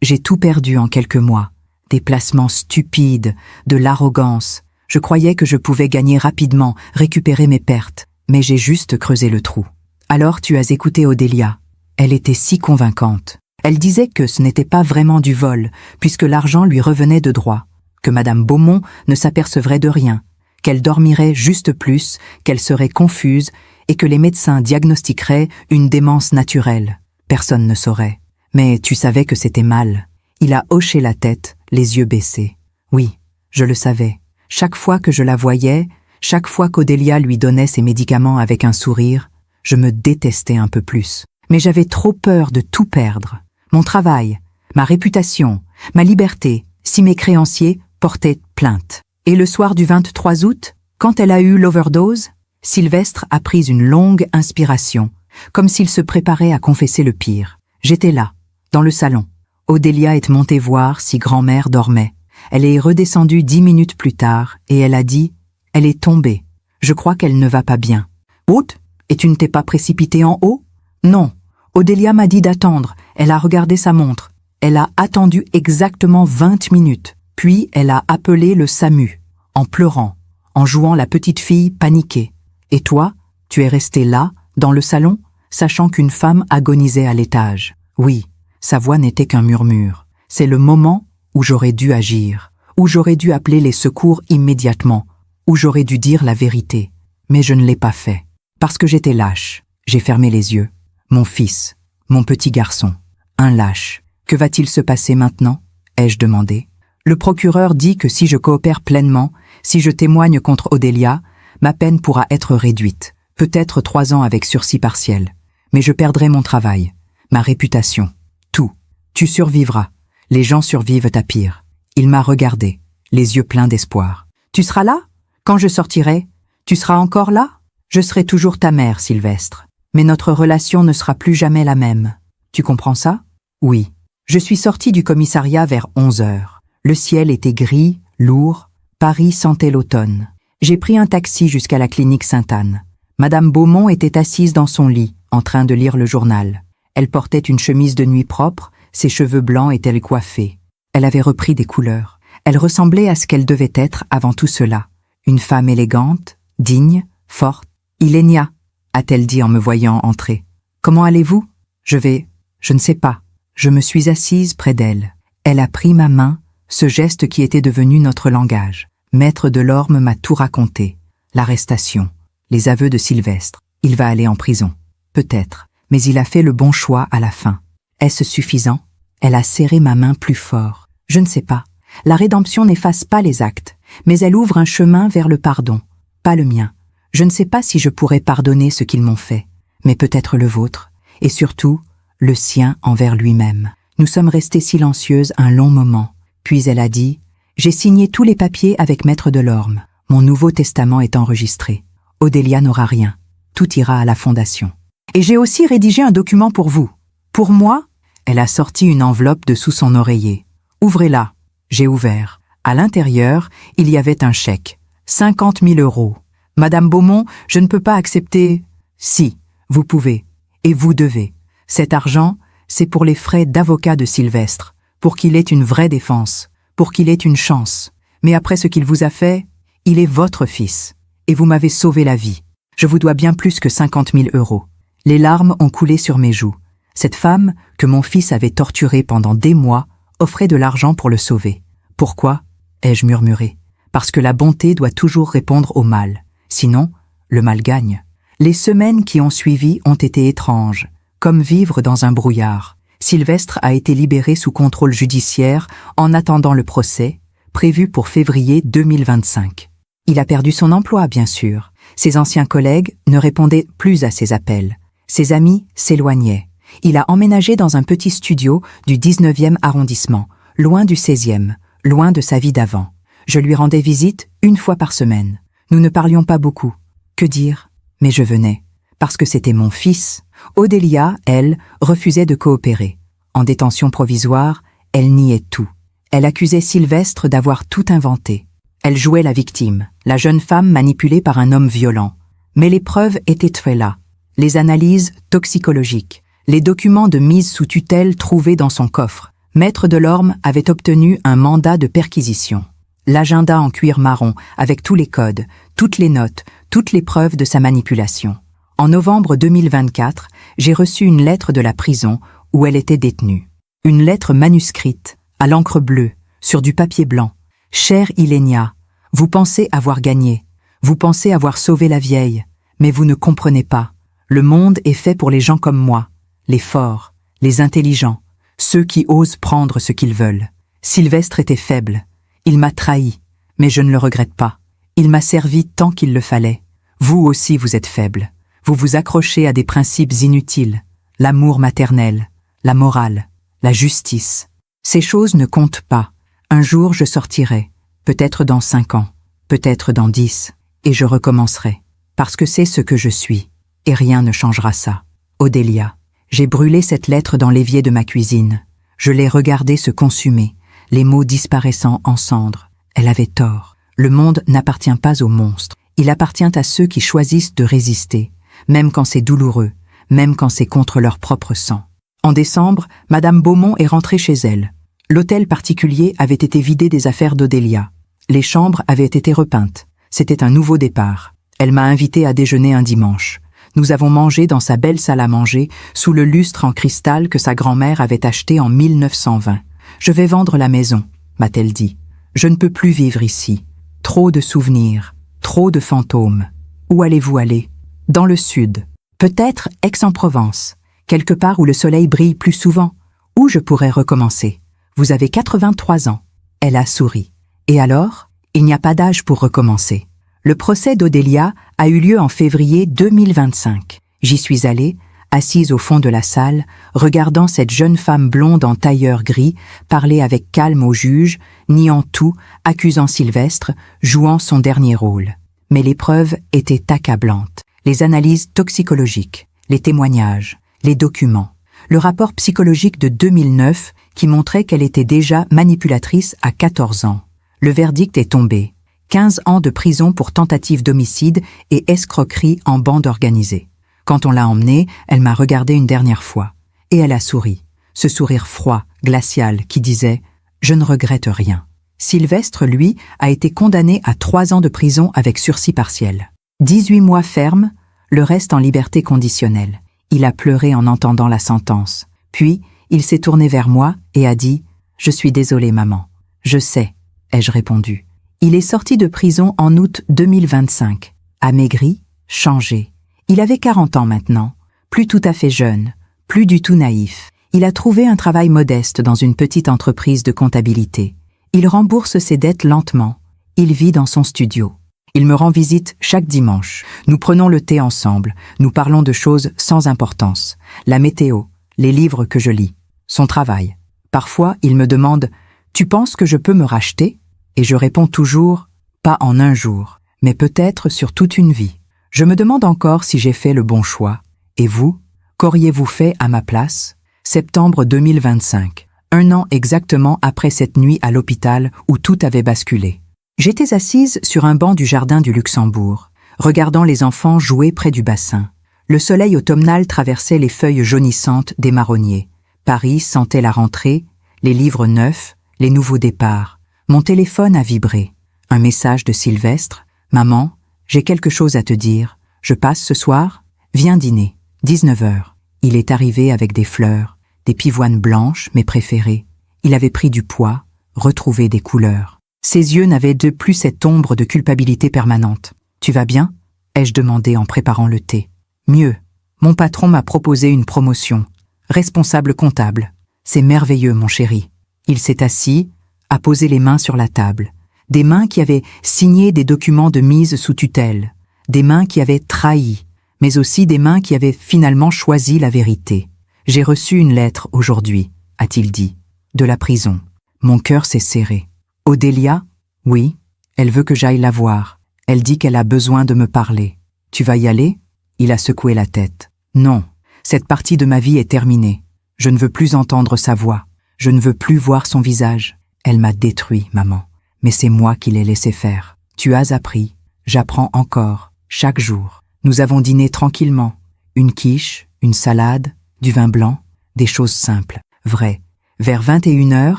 j'ai tout perdu en quelques mois. Des placements stupides, de l'arrogance. Je croyais que je pouvais gagner rapidement, récupérer mes pertes. Mais j'ai juste creusé le trou. Alors tu as écouté Odélia. Elle était si convaincante. Elle disait que ce n'était pas vraiment du vol, puisque l'argent lui revenait de droit, que Madame Beaumont ne s'apercevrait de rien, qu'elle dormirait juste plus, qu'elle serait confuse et que les médecins diagnostiqueraient une démence naturelle. Personne ne saurait. Mais tu savais que c'était mal. Il a hoché la tête, les yeux baissés. Oui, je le savais. Chaque fois que je la voyais, chaque fois qu'Odélia lui donnait ses médicaments avec un sourire, je me détestais un peu plus. Mais j'avais trop peur de tout perdre. Mon travail, ma réputation, ma liberté, si mes créanciers portaient plainte. Et le soir du 23 août, quand elle a eu l'overdose, Sylvestre a pris une longue inspiration, comme s'il se préparait à confesser le pire. J'étais là, dans le salon. Odélia est montée voir si grand-mère dormait. Elle est redescendue 10 minutes plus tard et elle a dit « Elle est tombée. Je crois qu'elle ne va pas bien. »« Haute, et tu ne t'es pas précipitée en haut ?»« Non. Odélia m'a dit d'attendre. Elle a regardé sa montre. Elle a attendu exactement 20 minutes. Puis elle a appelé le SAMU, en pleurant, en jouant la petite fille paniquée. Et toi, tu es resté là, dans le salon, sachant qu'une femme agonisait à l'étage. Oui, sa voix n'était qu'un murmure. C'est le moment où j'aurais dû agir, où j'aurais dû appeler les secours immédiatement, où j'aurais dû dire la vérité. Mais je ne l'ai pas fait. Parce que j'étais lâche. J'ai fermé les yeux. Mon fils, mon petit garçon, un lâche. Que va-t-il se passer maintenant? Ai-je demandé. Le procureur dit que si je coopère pleinement, si je témoigne contre Odélia, ma peine pourra être réduite, peut-être 3 ans avec sursis partiel. Mais je perdrai mon travail, ma réputation, tout. Tu survivras. Les gens survivent à pire. Il m'a regardé, les yeux pleins d'espoir. Tu seras là? Quand je sortirai, tu seras encore là? Je serai toujours ta mère, Sylvestre. Mais notre relation ne sera plus jamais la même. Tu comprends ça? Oui. Je suis sortie du commissariat vers 11 heures. Le ciel était gris, lourd. Paris sentait l'automne. J'ai pris un taxi jusqu'à la clinique Sainte-Anne. Madame Beaumont était assise dans son lit, en train de lire le journal. Elle portait une chemise de nuit propre, ses cheveux blancs étaient coiffés. Elle avait repris des couleurs. Elle ressemblait à ce qu'elle devait être avant tout cela. Une femme élégante, digne, forte. « Ilénia » a-t-elle dit en me voyant entrer. « Comment allez-vous ?»« Je ne sais pas. Je me suis assise près d'elle. Elle a pris ma main, ce geste qui était devenu notre langage. Maître Delorme m'a tout raconté. L'arrestation, les aveux de Sylvestre. Il va aller en prison. Peut-être, mais il a fait le bon choix à la fin. Est-ce suffisant? Elle a serré ma main plus fort. Je ne sais pas. La rédemption n'efface pas les actes, mais elle ouvre un chemin vers le pardon. Pas le mien. Je ne sais pas si je pourrais pardonner ce qu'ils m'ont fait, mais peut-être le vôtre, et surtout, le sien envers lui-même. Nous sommes restées silencieuses un long moment, puis elle a dit « J'ai signé tous les papiers avec Maître Delorme. Mon Nouveau Testament est enregistré. Odélia n'aura rien. Tout ira à la fondation. Et j'ai aussi rédigé un document pour vous. Pour moi ?» Elle a sorti une enveloppe de sous son oreiller. « Ouvrez-la. » J'ai ouvert. À l'intérieur, il y avait un chèque. 50 000 €. « Madame Beaumont, je ne peux pas accepter... » « Si, vous pouvez. Et vous devez. Cet argent, c'est pour les frais d'avocat de Sylvestre, pour qu'il ait une vraie défense, pour qu'il ait une chance. Mais après ce qu'il vous a fait, il est votre fils. Et vous m'avez sauvé la vie. Je vous dois bien plus que 50 000 €. Les larmes ont coulé sur mes joues. Cette femme, que mon fils avait torturée pendant des mois, offrait de l'argent pour le sauver. Pourquoi? Ai-je murmuré. Parce que la bonté doit toujours répondre au mal. Sinon, le mal gagne. Les semaines qui ont suivi ont été étranges, comme vivre dans un brouillard. Sylvestre a été libéré sous contrôle judiciaire en attendant le procès, prévu pour février 2025. Il a perdu son emploi, bien sûr. Ses anciens collègues ne répondaient plus à ses appels. Ses amis s'éloignaient. Il a emménagé dans un petit studio du 19e arrondissement, loin du 16e, loin de sa vie d'avant. Je lui rendais visite une fois par semaine. Nous ne parlions pas beaucoup. Que dire? Mais je venais. Parce que c'était mon fils. Odélia, elle, refusait de coopérer. En détention provisoire, elle niait tout. Elle accusait Sylvestre d'avoir tout inventé. Elle jouait la victime, la jeune femme manipulée par un homme violent. Mais les preuves étaient très là. Les analyses toxicologiques, les documents de mise sous tutelle trouvés dans son coffre. Maître Delorme avait obtenu un mandat de perquisition. L'agenda en cuir marron, avec tous les codes, toutes les notes, toutes les preuves de sa manipulation. En novembre 2024, j'ai reçu une lettre de la prison où elle était détenue. Une lettre manuscrite, à l'encre bleue, sur du papier blanc. « Chère Ilénia, vous pensez avoir gagné, vous pensez avoir sauvé la vieille, mais vous ne comprenez pas. Le monde est fait pour les gens comme moi, les forts, les intelligents, ceux qui osent prendre ce qu'ils veulent. Sylvestre était faible. Il m'a trahi, mais je ne le regrette pas. Il m'a servi tant qu'il le fallait. Vous aussi vous êtes faible. Vous vous accrochez à des principes inutiles, l'amour maternel, la morale, la justice. Ces choses ne comptent pas. Un jour je sortirai, peut-être dans 5 ans, peut-être dans 10, et je recommencerai. Parce que c'est ce que je suis, et rien ne changera ça. Odélia, j'ai brûlé cette lettre dans l'évier de ma cuisine. Je l'ai regardée se consumer, les mots disparaissant en cendres. Elle avait tort. Le monde n'appartient pas aux monstres. Il appartient à ceux qui choisissent de résister, même quand c'est douloureux, même quand c'est contre leur propre sang. En décembre, Madame Beaumont est rentrée chez elle. L'hôtel particulier avait été vidé des affaires d'Odélia. Les chambres avaient été repeintes. C'était un nouveau départ. Elle m'a invité à déjeuner un dimanche. Nous avons mangé dans sa belle salle à manger, sous le lustre en cristal que sa grand-mère avait acheté en 1920. « Je vais vendre la maison », m'a-t-elle dit. « Je ne peux plus vivre ici. Trop de souvenirs, trop de fantômes. Où allez-vous aller? Dans le sud. Peut-être Aix-en-Provence, quelque part où le soleil brille plus souvent, où je pourrais recommencer. Vous avez 83 ans. » Elle a souri. « Et alors? Il n'y a pas d'âge pour recommencer. » Le procès d'Odélia a eu lieu en février 2025. J'y suis allée, assise au fond de la salle, regardant cette jeune femme blonde en tailleur gris parler avec calme au juge, niant tout, accusant Sylvestre, jouant son dernier rôle. Mais les preuves étaient accablantes. Les analyses toxicologiques, les témoignages, les documents. Le rapport psychologique de 2009 qui montrait qu'elle était déjà manipulatrice à 14 ans. Le verdict est tombé. 15 ans de prison pour tentative d'homicide et escroquerie en bande organisée. Quand on l'a emmenée, elle m'a regardé une dernière fois. Et elle a souri. Ce sourire froid, glacial, qui disait « Je ne regrette rien ». Sylvestre, lui, a été condamné à 3 ans de prison avec sursis partiel. 18 mois ferme, le reste en liberté conditionnelle. Il a pleuré en entendant la sentence. Puis, Il s'est tourné vers moi et a dit « Je suis désolé, maman. »« Je sais », ai-je répondu. Il est sorti de prison en août 2025. Amaigri, changé. Il avait 40 ans maintenant, plus tout à fait jeune, plus du tout naïf. Il a trouvé un travail modeste dans une petite entreprise de comptabilité. Il rembourse ses dettes lentement. Il vit dans son studio. Il me rend visite chaque dimanche. Nous prenons le thé ensemble. Nous parlons de choses sans importance. La météo, les livres que je lis, son travail. Parfois, il me demande « Tu penses que je peux me racheter ?» Et je réponds toujours « Pas en un jour, mais peut-être sur toute une vie. » Je me demande encore si j'ai fait le bon choix. Et vous, qu'auriez-vous fait à ma place? Septembre 2025, 1 an exactement après cette nuit à l'hôpital où tout avait basculé. J'étais assise sur un banc du jardin du Luxembourg, regardant les enfants jouer près du bassin. Le soleil automnal traversait les feuilles jaunissantes des marronniers. Paris sentait la rentrée, les livres neufs, les nouveaux départs. Mon téléphone a vibré. Un message de Sylvestre. « Maman, j'ai quelque chose à te dire. Je passe ce soir? Viens dîner. 19 h. » Il est arrivé avec des fleurs, des pivoines blanches, mes préférées. Il avait pris du poids, retrouvé des couleurs. Ses yeux n'avaient de plus cette ombre de culpabilité permanente. « Tu vas bien ?» ai-je demandé en préparant le thé. « Mieux. Mon patron m'a proposé une promotion. Responsable comptable. C'est merveilleux, mon chéri. » Il s'est assis, a posé les mains sur la table. Des mains qui avaient signé des documents de mise sous tutelle. Des mains qui avaient trahi, mais aussi des mains qui avaient finalement choisi la vérité. « J'ai reçu une lettre aujourd'hui, » a-t-il dit, « de la prison. Mon cœur s'est serré. » Odélia? Oui, elle veut que j'aille la voir. Elle dit qu'elle a besoin de me parler. Tu vas y aller? Il a secoué la tête. Non, cette partie de ma vie est terminée. Je ne veux plus entendre sa voix. Je ne veux plus voir son visage. Elle m'a détruit, maman. Mais c'est moi qui l'ai laissé faire. Tu as appris. J'apprends encore, chaque jour. Nous avons dîné tranquillement. Une quiche, une salade, du vin blanc, des choses simples, vraies. Vers 21 h,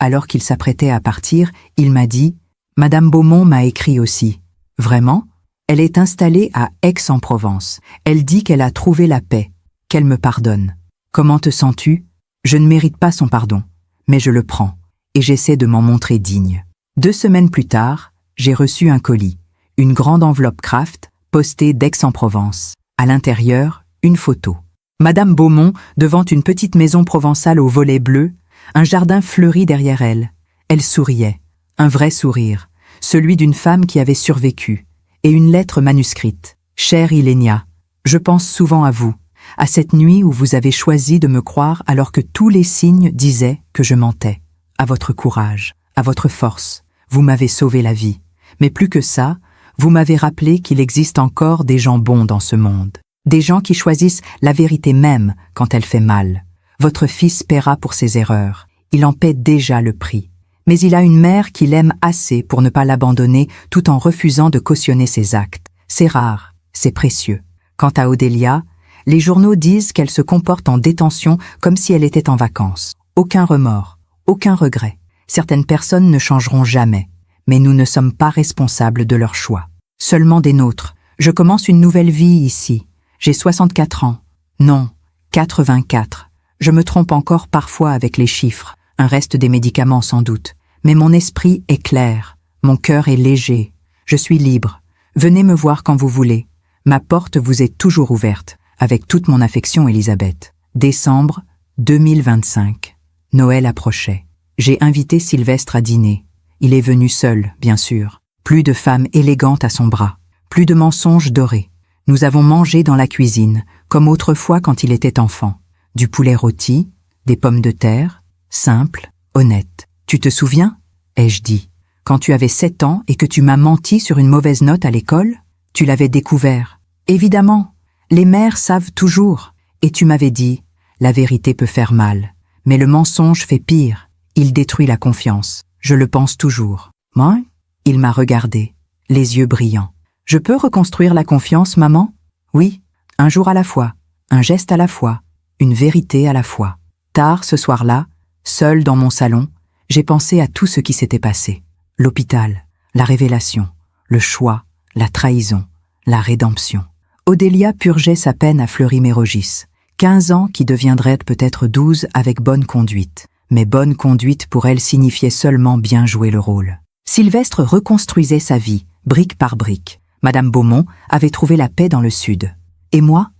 alors qu'il s'apprêtait à partir, il m'a dit « Madame Beaumont m'a écrit aussi. » Vraiment? Elle est installée à Aix-en-Provence. Elle dit qu'elle a trouvé la paix, qu'elle me pardonne. Comment te sens-tu? Je ne mérite pas son pardon, mais je le prends, et j'essaie de m'en montrer digne. 2 semaines plus tard, j'ai reçu un colis, une grande enveloppe Kraft, postée d'Aix-en-Provence. À l'intérieur, une photo. Madame Beaumont devant une petite maison provençale aux volets bleus, un jardin fleuri derrière elle. Elle souriait, un vrai sourire, celui d'une femme qui avait survécu, et une lettre manuscrite. « Chère Ilénia, je pense souvent à vous, à cette nuit où vous avez choisi de me croire alors que tous les signes disaient que je mentais. À votre courage, à votre force, vous m'avez sauvé la vie. Mais plus que ça, vous m'avez rappelé qu'il existe encore des gens bons dans ce monde. Des gens qui choisissent la vérité même quand elle fait mal. Votre fils paiera pour ses erreurs. Il en paie déjà le prix. Mais il a une mère qui l'aime assez pour ne pas l'abandonner tout en refusant de cautionner ses actes. C'est rare, c'est précieux. Quant à Odélia, les journaux disent qu'elle se comporte en détention comme si elle était en vacances. Aucun remords, aucun regret. Certaines personnes ne changeront jamais, mais nous ne sommes pas responsables de leur choix. Seulement des nôtres. Je commence une nouvelle vie ici. J'ai 64 ans. Non, 84. Je me trompe encore parfois avec les chiffres, un reste des médicaments sans doute. Mais mon esprit est clair, mon cœur est léger. Je suis libre. Venez me voir quand vous voulez. Ma porte vous est toujours ouverte, avec toute mon affection, Elisabeth. Décembre 2025. Noël approchait. J'ai invité Sylvestre à dîner. Il est venu seul, bien sûr. Plus de femmes élégantes à son bras. Plus de mensonges dorés. Nous avons mangé dans la cuisine, comme autrefois quand il était enfant. Du poulet rôti, des pommes de terre, simple, honnête. Tu te souviens? Ai-je dit. Quand tu avais 7 ans et que tu m'as menti sur une mauvaise note à l'école, tu l'avais découvert. Évidemment, les mères savent toujours. Et tu m'avais dit, la vérité peut faire mal, mais le mensonge fait pire. Il détruit la confiance. Je le pense toujours. Moi? Il m'a regardé, les yeux brillants. Je peux reconstruire la confiance, maman? Oui, un jour à la fois, un geste à la fois, une vérité à la fois. Tard ce soir-là, seul dans mon salon, j'ai pensé à tout ce qui s'était passé. L'hôpital, la révélation, le choix, la trahison, la rédemption. Odélia purgeait sa peine à Fleury-Mérogis. 15 ans qui deviendraient peut-être 12 avec bonne conduite. Mais bonne conduite pour elle signifiait seulement bien jouer le rôle. Sylvestre reconstruisait sa vie, brique par brique. Madame Beaumont avait trouvé la paix dans le Sud. Et moi,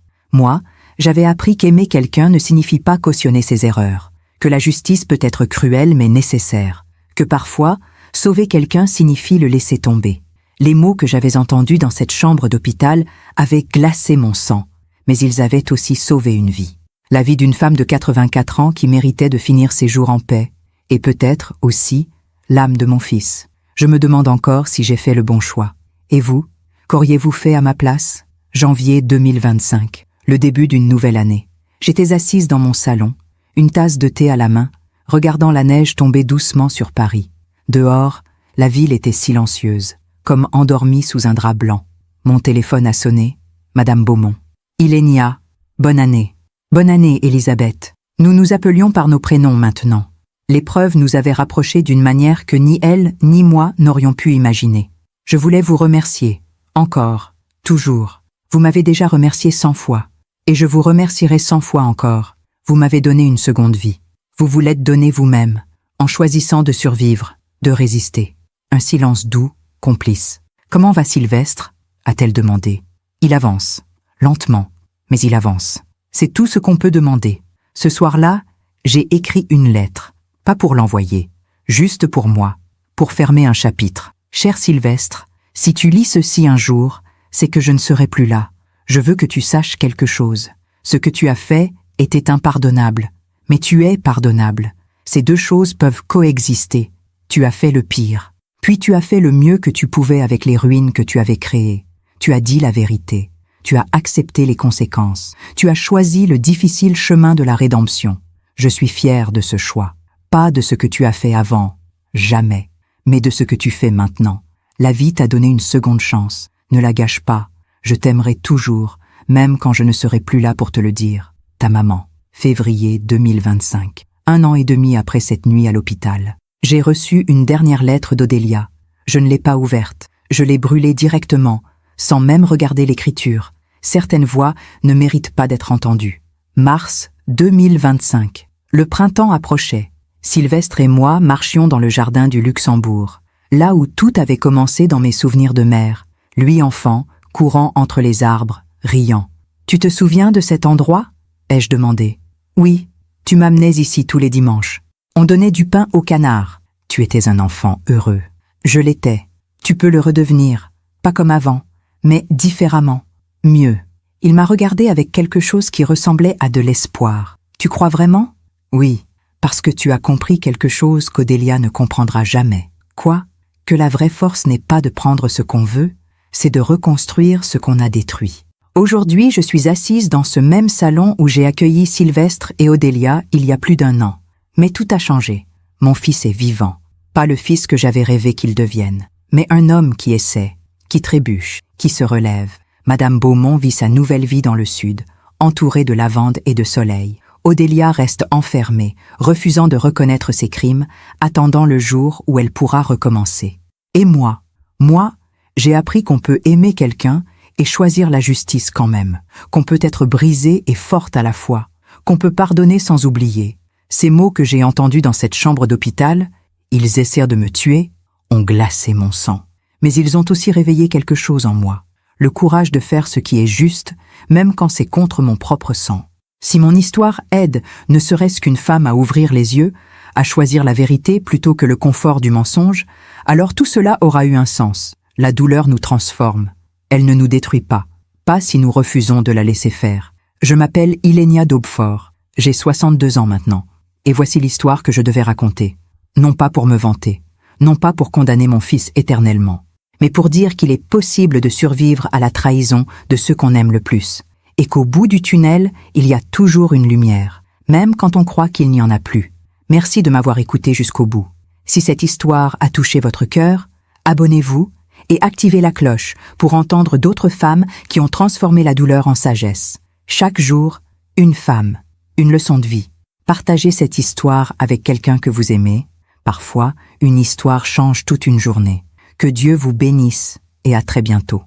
j'avais appris qu'aimer quelqu'un ne signifie pas cautionner ses erreurs, que la justice peut être cruelle mais nécessaire, que parfois, sauver quelqu'un signifie le laisser tomber. Les mots que j'avais entendus dans cette chambre d'hôpital avaient glacé mon sang, mais ils avaient aussi sauvé une vie. La vie d'une femme de 84 ans qui méritait de finir ses jours en paix, et peut-être aussi l'âme de mon fils. Je me demande encore si j'ai fait le bon choix. Et vous, qu'auriez-vous fait à ma place? Janvier 2025, le début d'une nouvelle année. J'étais assise dans mon salon, une tasse de thé à la main, regardant la neige tomber doucement sur Paris. Dehors, la ville était silencieuse, comme endormie sous un drap blanc. Mon téléphone a sonné. Madame Beaumont. Ilenia, bonne année. Bonne année, Elisabeth. Nous nous appelions par nos prénoms maintenant. L'épreuve nous avait rapprochés d'une manière que ni elle ni moi n'aurions pu imaginer. Je voulais vous remercier. Encore. Toujours. Vous m'avez déjà remercié 100 fois. Et je vous remercierai 100 fois encore. Vous m'avez donné une seconde vie. Vous vous l'êtes donnée vous-même, en choisissant de survivre, de résister. Un silence doux, complice. Comment va Sylvestre? A-t-elle demandé. Il avance. Lentement. Mais il avance. C'est tout ce qu'on peut demander. Ce soir-là, j'ai écrit une lettre. Pas pour l'envoyer. Juste pour moi. Pour fermer un chapitre. Cher Sylvestre, si tu lis ceci un jour, c'est que je ne serai plus là. Je veux que tu saches quelque chose. Ce que tu as fait était impardonnable. Mais tu es pardonnable. Ces deux choses peuvent coexister. Tu as fait le pire. Puis tu as fait le mieux que tu pouvais avec les ruines que tu avais créées. Tu as dit la vérité. Tu as accepté les conséquences. Tu as choisi le difficile chemin de la rédemption. Je suis fier de ce choix. Pas de ce que tu as fait avant. Jamais. Mais de ce que tu fais maintenant. La vie t'a donné une seconde chance. Ne la gâche pas. Je t'aimerai toujours, même quand je ne serai plus là pour te le dire. Ta maman. Février 2025. 1 an et demi après cette nuit à l'hôpital. J'ai reçu une dernière lettre d'Odélia. Je ne l'ai pas ouverte. Je l'ai brûlée directement, sans même regarder l'écriture. Certaines voix ne méritent pas d'être entendues. Mars 2025. Le printemps approchait. Sylvestre et moi marchions dans le jardin du Luxembourg, là où tout avait commencé dans mes souvenirs de mère. Lui enfant, courant entre les arbres, riant. « Tu te souviens de cet endroit ?» ai-je demandé. « Oui, tu m'amenais ici tous les dimanches. On donnait du pain aux canards. Tu étais un enfant heureux. Je l'étais. Tu peux le redevenir, pas comme avant, mais différemment. Mieux. » Il m'a regardé avec quelque chose qui ressemblait à de l'espoir. « Tu crois vraiment ?»« Oui, parce que tu as compris quelque chose qu'Odélia ne comprendra jamais. Quoi? Que la vraie force n'est pas de prendre ce qu'on veut, c'est de reconstruire ce qu'on a détruit. » Aujourd'hui, je suis assise dans ce même salon où j'ai accueilli Sylvestre et Odélia il y a plus d'1 an. Mais tout a changé. Mon fils est vivant. Pas le fils que j'avais rêvé qu'il devienne, mais un homme qui essaie, qui trébuche, qui se relève. Madame Beaumont vit sa nouvelle vie dans le Sud, entourée de lavande et de soleil. Odélia reste enfermée, refusant de reconnaître ses crimes, attendant le jour où elle pourra recommencer. Et moi, j'ai appris qu'on peut aimer quelqu'un et choisir la justice quand même, qu'on peut être brisée et forte à la fois, qu'on peut pardonner sans oublier. Ces mots que j'ai entendus dans cette chambre d'hôpital, ils essayèrent de me tuer, ont glacé mon sang. Mais ils ont aussi réveillé quelque chose en moi, le courage de faire ce qui est juste, même quand c'est contre mon propre sang. Si mon histoire aide ne serait-ce qu'une femme à ouvrir les yeux, à choisir la vérité plutôt que le confort du mensonge, alors tout cela aura eu un sens. La douleur nous transforme. Elle ne nous détruit pas si nous refusons de la laisser faire. Je m'appelle Ilenia d'Aubefort. J'ai 62 ans maintenant. Et voici l'histoire que je devais raconter. Non pas pour me vanter, non pas pour condamner mon fils éternellement, mais pour dire qu'il est possible de survivre à la trahison de ceux qu'on aime le plus, et qu'au bout du tunnel, il y a toujours une lumière, même quand on croit qu'il n'y en a plus. Merci de m'avoir écouté jusqu'au bout. Si cette histoire a touché votre cœur, abonnez-vous et activez la cloche pour entendre d'autres femmes qui ont transformé la douleur en sagesse. Chaque jour, une femme, une leçon de vie. Partagez cette histoire avec quelqu'un que vous aimez. Parfois, une histoire change toute une journée. Que Dieu vous bénisse et à très bientôt.